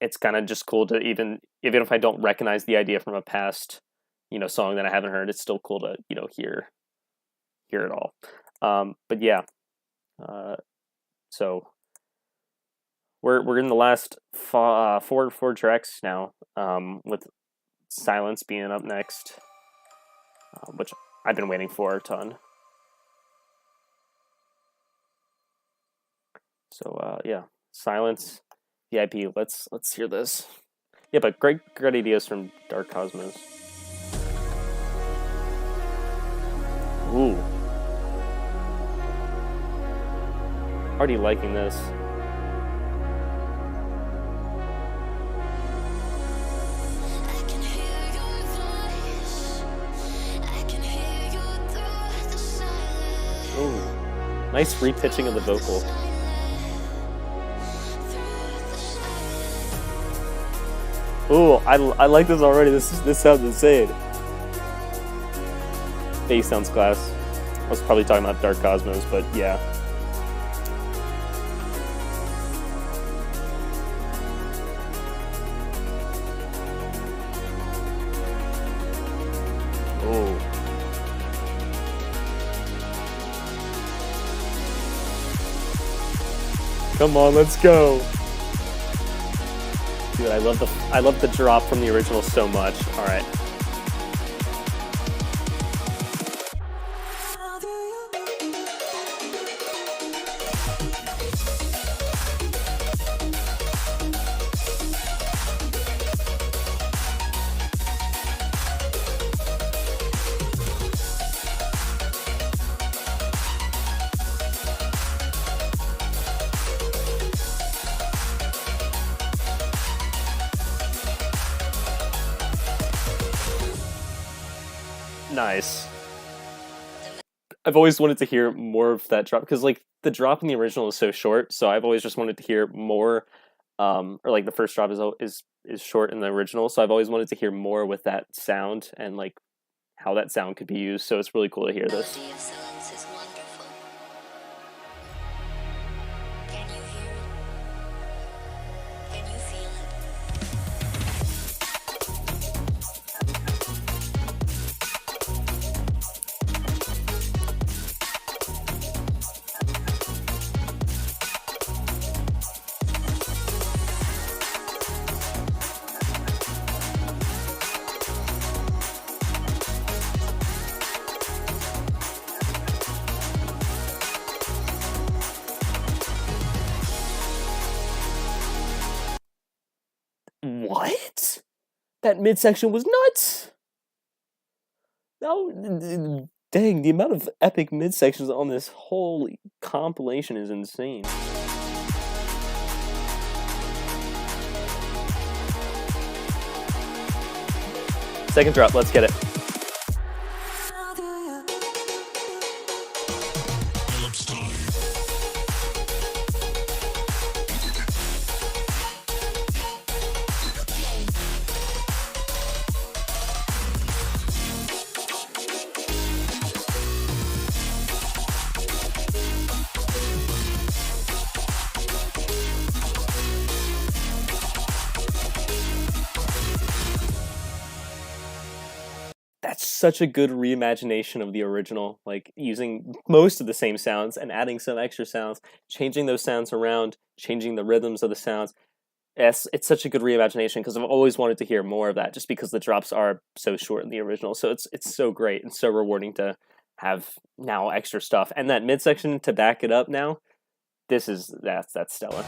it's kind of just cool to even if I don't recognize the idea from a past, you know, song that I haven't heard, it's still cool to, you know, hear it all. But yeah, so we're in the last four tracks now, with Silence being up next, which I've been waiting for a ton. So yeah, Silence VIP. Let's hear this. Yeah, but great ideas from Dark Cosmos. Ooh, already liking this. Ooh, nice repitching of the vocal. Ooh, I like this already. This sounds insane. Bass sounds class. I was probably talking about Dark Cosmos, but yeah. Oh. Come on, let's go. Dude, I love the drop from the original so much. All right. Nice. I've always wanted to hear more of that drop because, like, the drop in the original is so short. So I've always just wanted to hear more. Or like the first drop is short in the original, so I've always wanted to hear more with that sound and like how that sound could be used. So it's really cool to hear this. Melody of silence is wonderful. Can you hear it? Can you feel it? What? That midsection was nuts. No, dang, the amount of epic midsections on this whole compilation is insane. Second drop, let's get it. ELEPS time. That's such a good reimagination of the original, like using most of the same sounds and adding some extra sounds, changing those sounds around, changing the rhythms of the sounds. Yes, it's such a good reimagination because I've always wanted to hear more of that just because the drops are so short in the original. So it's so great and so rewarding to have now extra stuff. And that midsection to back it up now, that's stellar.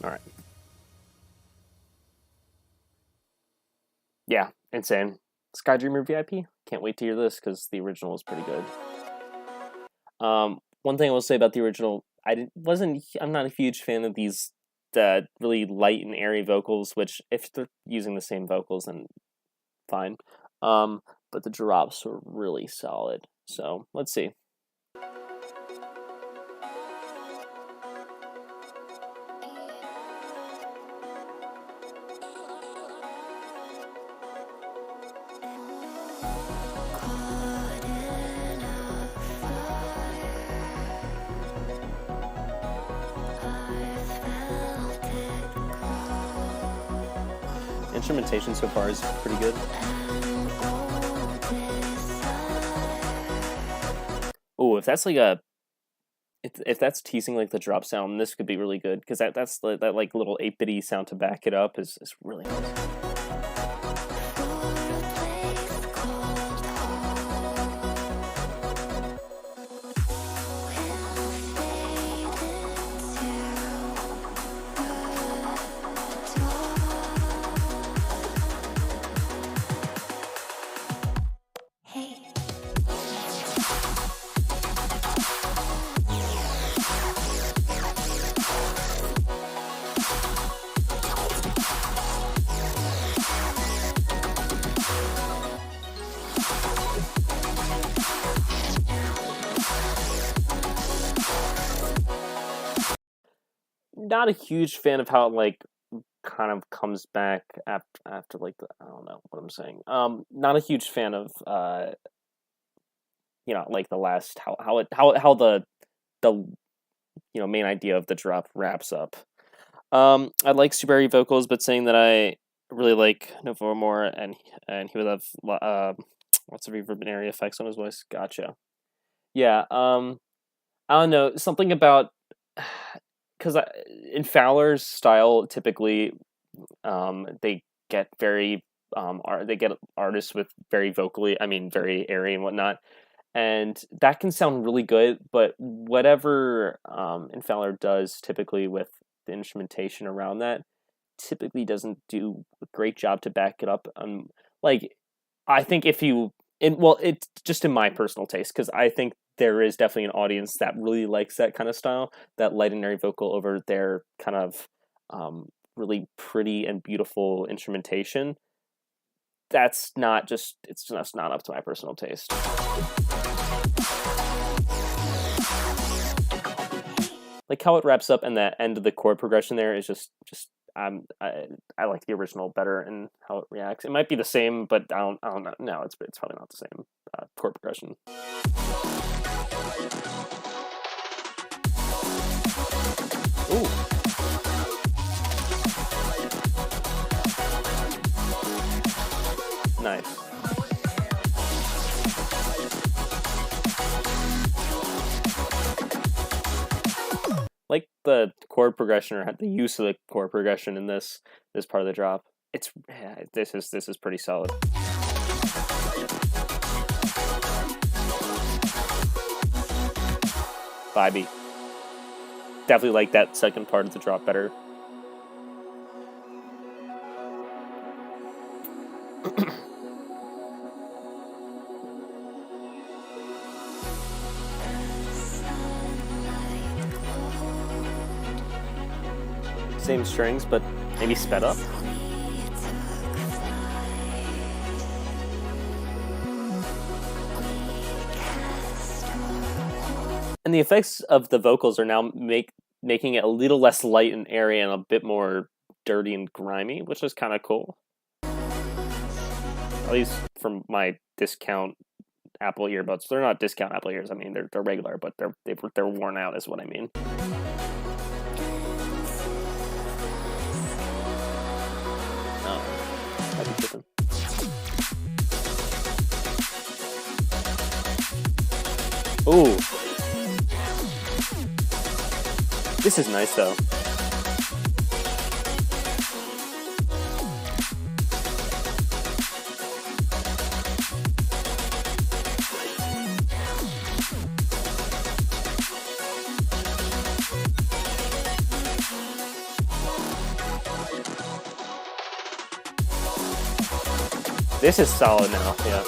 All right. Yeah, insane. Skydreamer VIP. Can't wait to hear this because the original is pretty good. One thing I will say about the original, I'm not a huge fan of these really light and airy vocals. Which if they're using the same vocals, then fine. But the drops were really solid. So let's see. Instrumentation so far is pretty good. Oh, if that's like if that's teasing like the drop sound, this could be really good because that's that like little 8-bitty sound to back it up is really nice. Not a huge fan of how it like kind of comes back after like I don't know what I'm saying. Not a huge fan of you know, like the last how the you know main idea of the drop wraps up. I like Subaru vocals, but saying that I really like Novo more, and he would have lots of reverb and area effects on his voice. Gotcha. Yeah. I don't know, something about because in Fowler's style, typically, they get very they get artists with very vocally, I mean, very airy and whatnot, and that can sound really good. But whatever Infowler does typically with the instrumentation around that, typically doesn't do a great job to back it up. Like I think if you, well, it's just in my personal taste because I think there is definitely an audience that really likes that kind of style, that light and airy vocal over their kind of really pretty and beautiful instrumentation. That's not just, it's just not up to my personal taste. Like how it wraps up and that end of the chord progression there is just I like the original better and how it reacts. It might be the same, but I don't know. No, it's probably not the same chord progression. Ooh. Nice. Like the chord progression or the use of the chord progression in this part of the drop. It's this is pretty solid. Vibey. Definitely like that second part of the drop better. Same strings, but maybe sped up. And the effects of the vocals are now making it a little less light and airy and a bit more dirty and grimy, which is kind of cool. At least from my discount Apple earbuds. They're not discount Apple ears. I mean, they're regular, but they're worn out, is what I mean. Ooh. This is nice, though. This is solid now, yeah.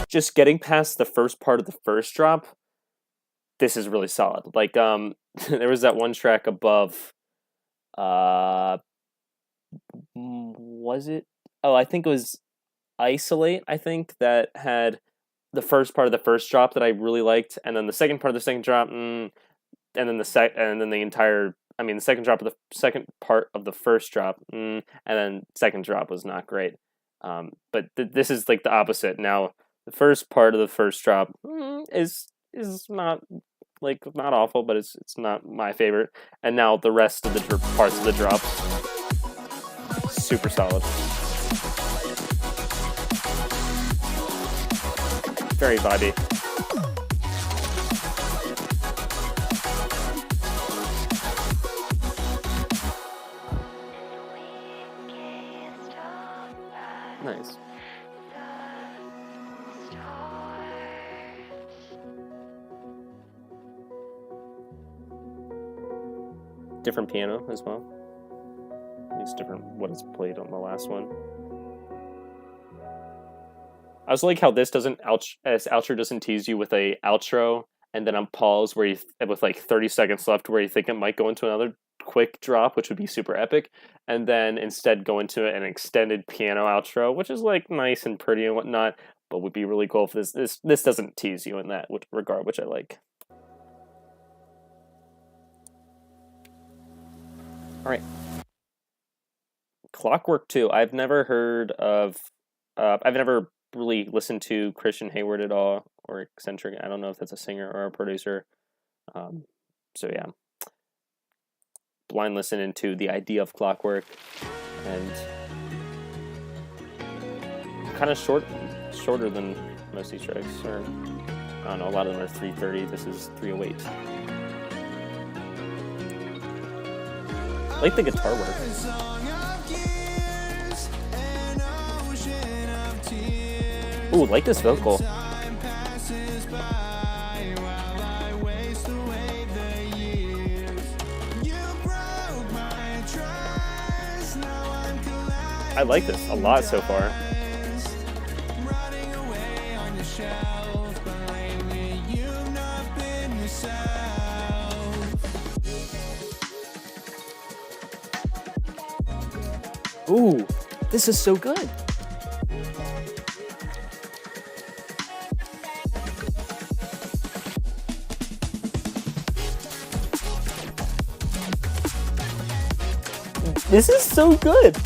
Just getting past the first part of the first drop, this is really solid. Like, there was that one track above, was it? Oh, I think it was Isolate, I think, that had the first part of the first drop that I really liked, and then the second part of the second drop, and then the second drop of the second part of the first drop, and then second drop was not great. But this is like the opposite. Now, the first part of the first drop is not like not awful, but it's not my favorite. And now the rest of the parts of the drops, super solid. Very vibey. Nice. Different piano as well. At least different what is played on the last one. I also like how this doesn't outro doesn't tease you with a outro and then a pause where with like 30 seconds left where you think it might go into another quick drop, which would be super epic, and then instead go into an extended piano outro, which is like nice and pretty and whatnot, but would be really cool if this doesn't tease you in that regard, which I like. All right, Clockwork 2. I've never heard of. I've never really listened to Christian Hayward at all, or Eccentric. I don't know if that's a singer or a producer. So yeah, blind listen into the idea of Clockwork, and kind of shorter than most of these tracks. Or I don't know, a lot of them are 3:30. This is 3:08. I like the guitar work. Ooh, like this vocal. I like this a lot so far. Ooh, this is so good. This is so good.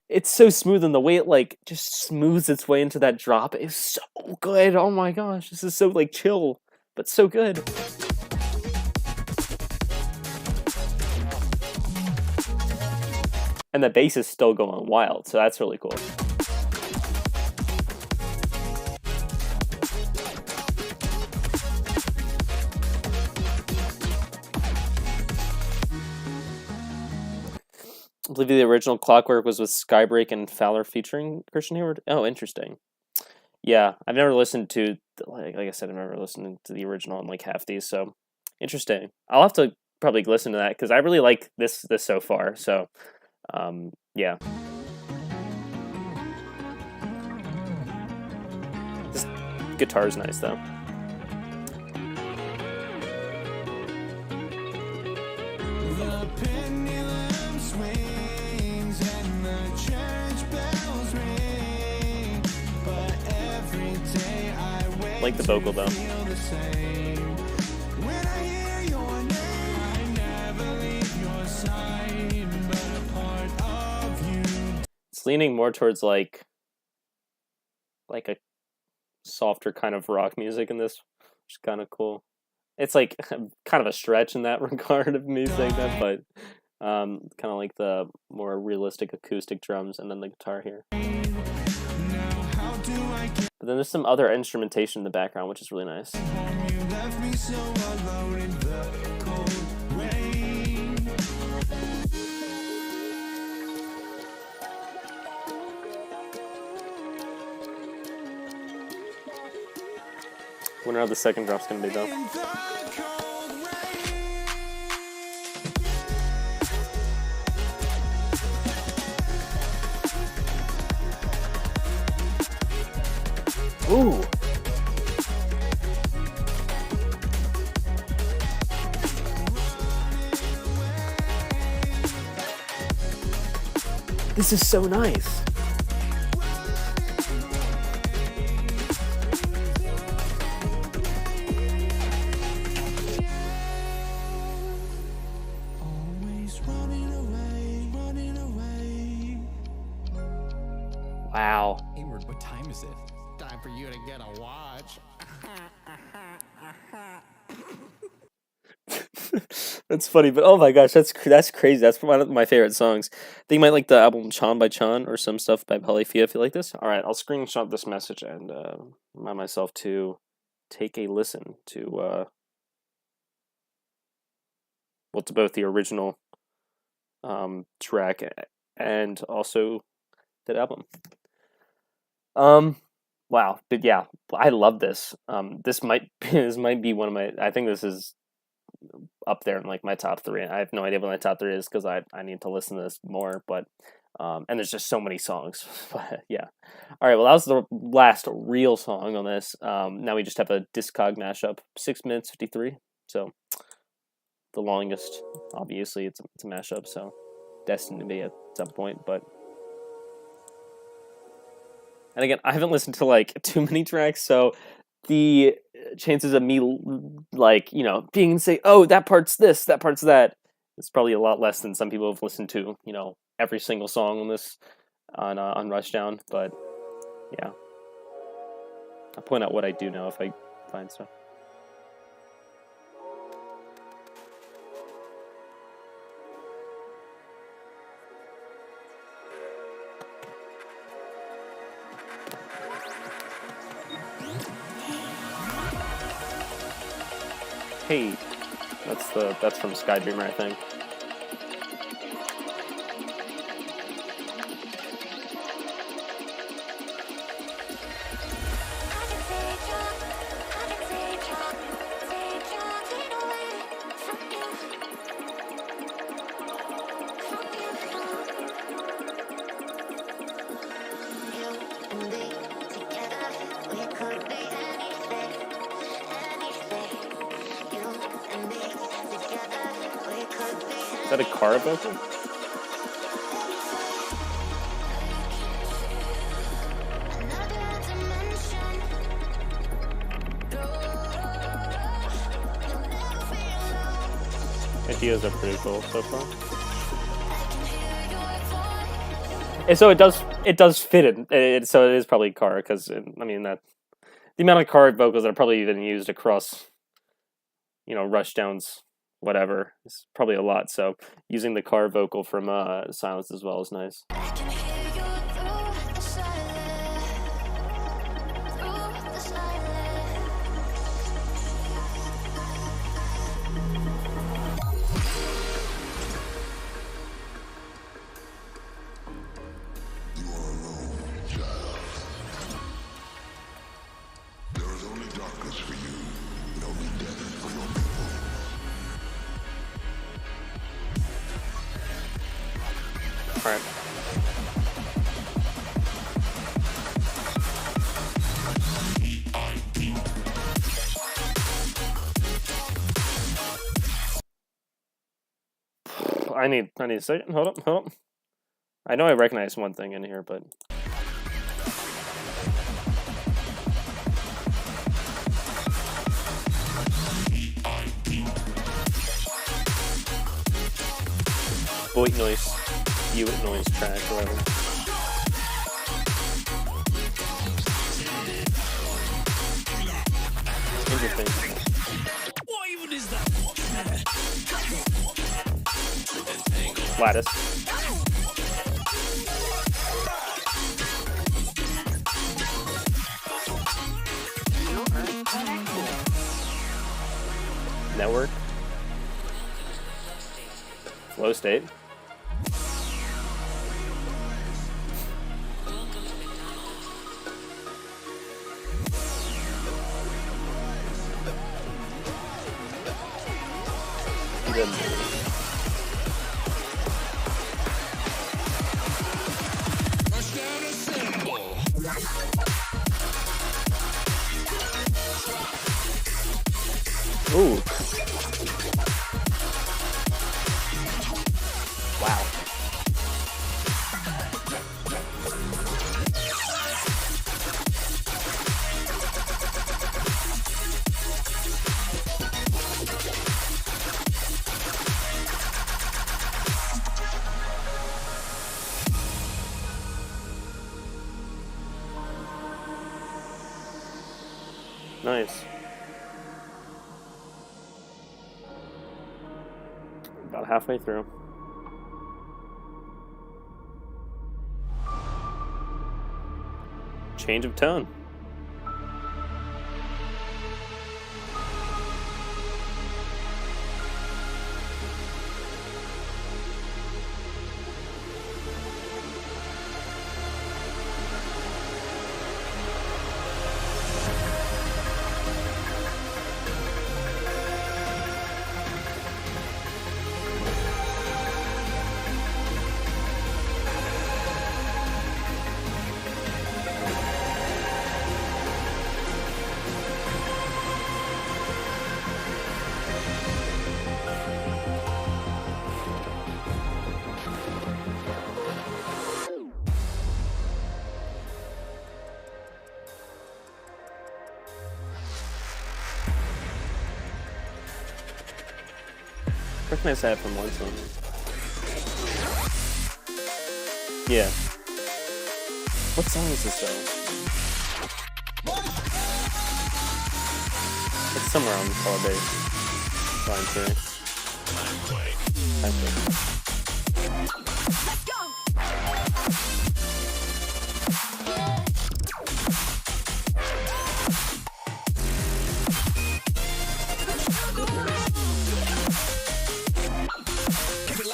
It's so smooth, and the way it like just smooths its way into that drop is so good. Oh my gosh, this is so like chill, but so good. And the bass is still going wild, so that's really cool. I believe the original Clockwork was with Skybreak and Fowler featuring Christian Hayward. Oh, interesting. Yeah, I've never listened to, like I said, I've never listened to the original on like half these, so interesting. I'll have to probably listen to that, because I really like this so far, so yeah. This guitar's nice though. The pendulum swings and the church bells ring, but every day I wake Like the vocal though. feel the same. When I hear your name, I never leave your side, but a part of you. It's leaning more towards like a softer kind of rock music in this, which is kind of cool. It's like kind of a stretch in that regard of me saying that, but kind of like the more realistic acoustic drums and then the guitar here. Now how do I get But then there's some other instrumentation in the background, which is really nice. home? You left me so alone in the cold rain. Wonder how the second drop's gonna be though. In the cold rain. Ooh. This is so nice. Always running away, running away. Wow. Hayward, what time is it? Time for you to get a watch. That's funny, but oh my gosh, that's crazy. That's one of my favorite songs. I think you might like the album Chan by Chan or some stuff by Polyphia if you like this. All right, I'll screenshot this message and remind myself to take a listen to well, to both the original track and also that album. Wow, but yeah, I love this. This might be one of my. I think this is up there in like my top 3. I have no idea what my top 3 is because I need to listen to this more. But and there's just so many songs. But yeah. All right. Well, that was the last real song on this. Now we just have a Discog mashup, 6 minutes 53. So the longest. Obviously, it's a mashup, so destined to be at some point. But and again, I haven't listened to like too many tracks, so the chances of me like, you know, being and say, oh, that part's this, that part's that, It's probably a lot less than some people have listened to, you know, every single song on this on Rushdown. But yeah, I'll point out what I do know if I find stuff. Hey, that's from Skydreamer, I think. Is that a car vocal? Ideas are pretty cool so far. And so it does fit in. So it is probably car, because I mean that the amount of car vocals that are probably even used across, you know, Rushdown's whatever is probably a lot. So using the car vocal from Silence as well is nice. Alright. I need a second. Hold up. I know I recognize one thing in here, but void noise. Hewitt noise track, or whatever. Interesting. What even is that? Lattice. Network. Flow state. Ooh. Wow. Nice. About halfway through. Change of tone. recognize that from one song. Yeah. What song is this though? It's somewhere on the color base. Volume 3. Time Quake.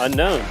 Unknown.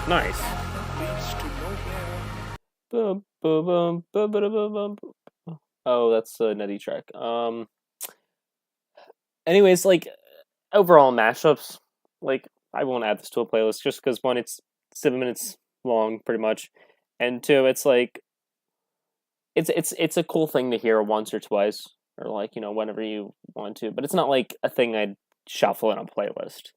Nice. Oh, that's a nutty track. Anyways, like overall mashups, like I won't add this to a playlist just because one, it's 7 minutes long, pretty much, and two, it's like it's a cool thing to hear once or twice, or like whenever you want to, but it's not like a thing I'd shuffle in a playlist.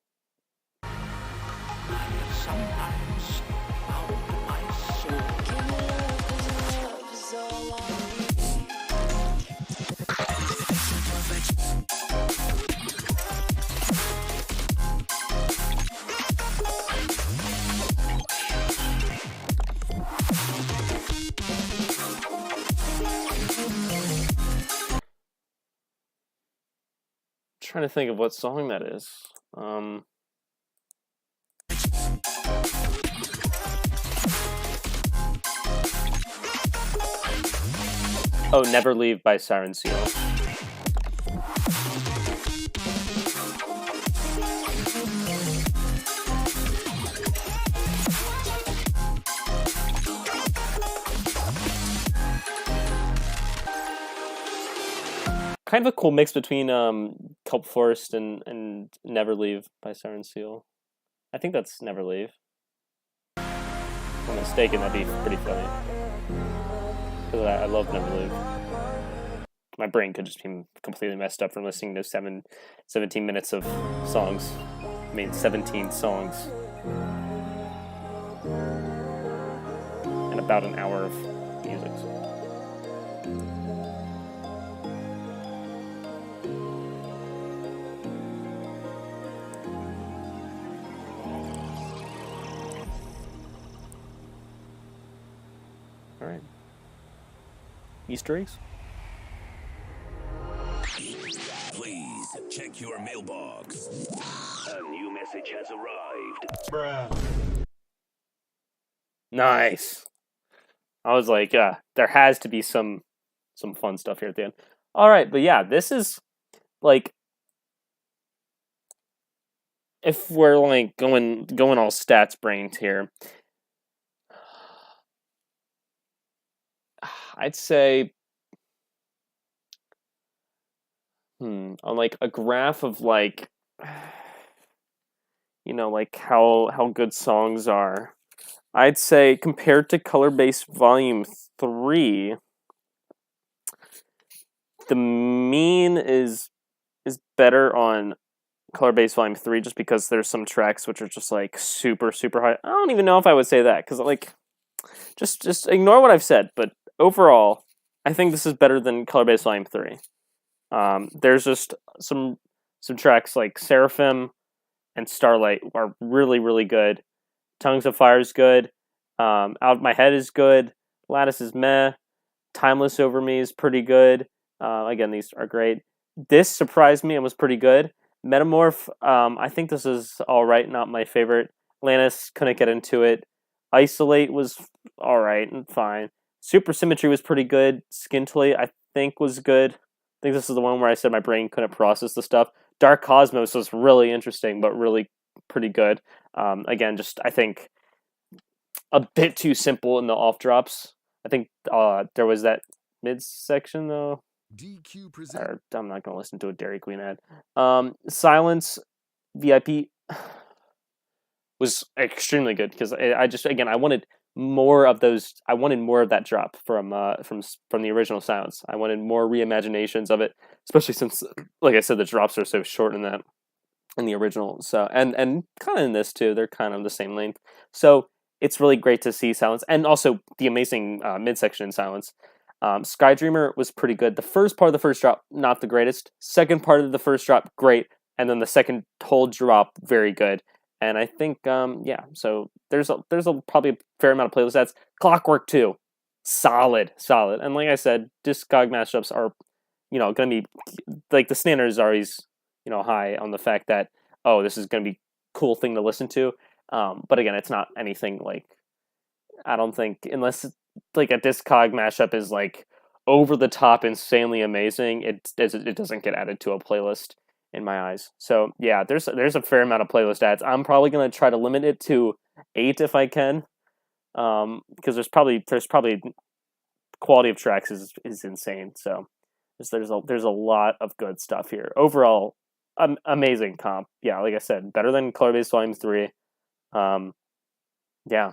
Trying to think of what song that is. Oh, Never Leave by Siren Seal. Kind of a cool mix between Kelp Forest and Never Leave by Siren Seal. I think that's Never Leave. If I'm mistaken, that'd be pretty funny. Because I love Never Leave. My brain could just be completely messed up from listening to 17 minutes of songs. I mean, 17 songs. And about an hour of music. Alright. Easter eggs? Please check your mailbox. A new message has arrived. Nice. I was like, there has to be some fun stuff here at the end. Alright, but yeah, this is like, if we're like going all stats brains here, I'd say on like a graph of like like how good songs are, I'd say compared to Color Base Volume 3, the mean is better on Color Base Volume 3 just because there's some tracks which are just like super high. I don't even know if I would say that because like just ignore what I've said, but overall, I think this is better than Color Base Volume 3. There's just some tracks like Seraphim and Starlight are really good. Tongues of Fire is good. Out of My Head is good. Lattice is meh. Timeless Over Me is pretty good. Again, these are great. This surprised me and was pretty good. Meta-Morph, I think this is alright, not my favorite. Atlantis, couldn't get into it. Isolate was alright and fine. Supersymmetry was pretty good. Scintillate, I think, was good. I think this is the one where I said my brain couldn't process the stuff. Dark Cosmos was really interesting, but really pretty good. Again, just, I think, a bit too simple in the off drops. I think there was that midsection though. DQ Or, I'm not gonna listen to a Dairy Queen ad. Silence VIP was extremely good because I just again I wanted more of those. I wanted more of that drop from the original Silence. I wanted more reimaginations of it, especially since, like I said, the drops are so short in the original. So and kind of in this too, they're kind of the same length. So it's really great to see Silence, and also the amazing midsection in Silence. Skydreamer was pretty good. The first part of the first drop, not the greatest. Second part of the first drop, great. And then the second whole drop, very good. And I think, yeah, so there's probably a fair amount of playlist ads. Clockwork 2, solid. And like I said, Discog mashups are, going to be, like, the standard is always, high on the fact that, oh, this is going to be a cool thing to listen to. But again, it's not anything like, I don't think, unless like a Discog mashup is like over the top, insanely amazing, it doesn't get added to a playlist in my eyes. So yeah, there's a fair amount of playlist ads. I'm probably gonna try to limit it to 8 if I can, because there's probably quality of tracks is insane. So there's a lot of good stuff here. Overall, amazing comp. Yeah, like I said, better than Color Base Volume 3. Yeah,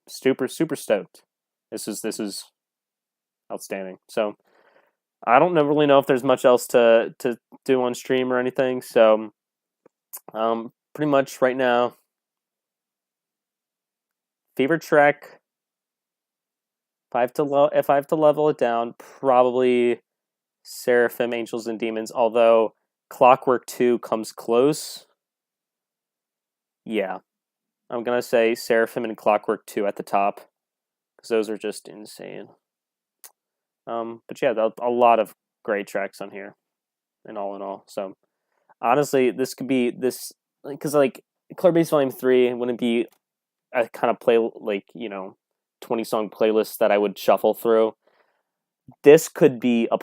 super stoked. This is outstanding. So I don't really know if there's much else to do on stream or anything. So pretty much right now, favorite track. If I have to level it down, probably Seraphim, Angels and Demons. Although Clockwork 2 comes close. Yeah, I'm gonna say Seraphim and Clockwork 2 at the top, because those are just insane. But yeah, a lot of great tracks on here, in all. So honestly, this could be this, because like Color Base Volume 3 wouldn't be a kind of 20-song playlist that I would shuffle through. This could be a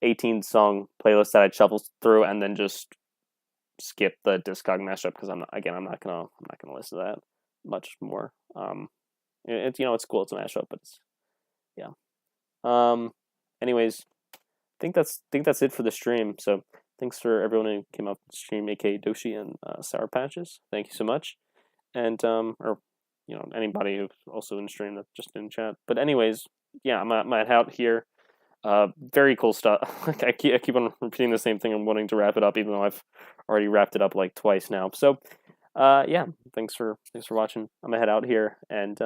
18-song playlist that I'd shuffle through and then just skip the Discog mashup, because I'm not gonna listen to that much more. It's cool, it's a mashup, but it's, yeah. Anyways, I think that's it for the stream. So thanks for everyone who came up to stream, aka Doshi and Sour Patches. Thank you so much. And or anybody who's also in stream that's just in chat. But anyways, yeah, I'm out here. Very cool stuff. I keep on repeating the same thing. I'm wanting to wrap it up, even though I've already wrapped it up like twice now. So yeah, thanks for watching. I'm gonna head out here and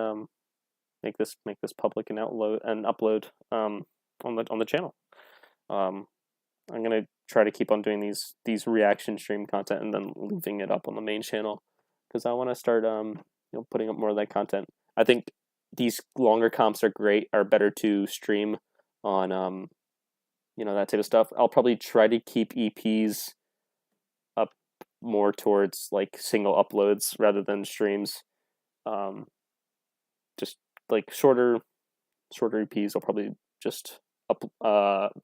make this public and upload on the channel. I'm gonna try to keep on doing these reaction stream content and then leaving it up on the main channel, because I want to start putting up more of that content. I think these longer comps are better to stream on that type of stuff. I'll probably try to keep EPs up more towards like single uploads rather than streams. Just like shorter EPs, I'll probably just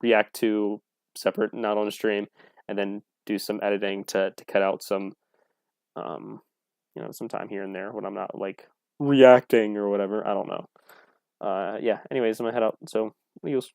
react to separate, not on a stream, and then do some editing to cut out some some time here and there when I'm not like reacting or whatever. I don't know. Yeah, anyways, I'm gonna head out. So adios.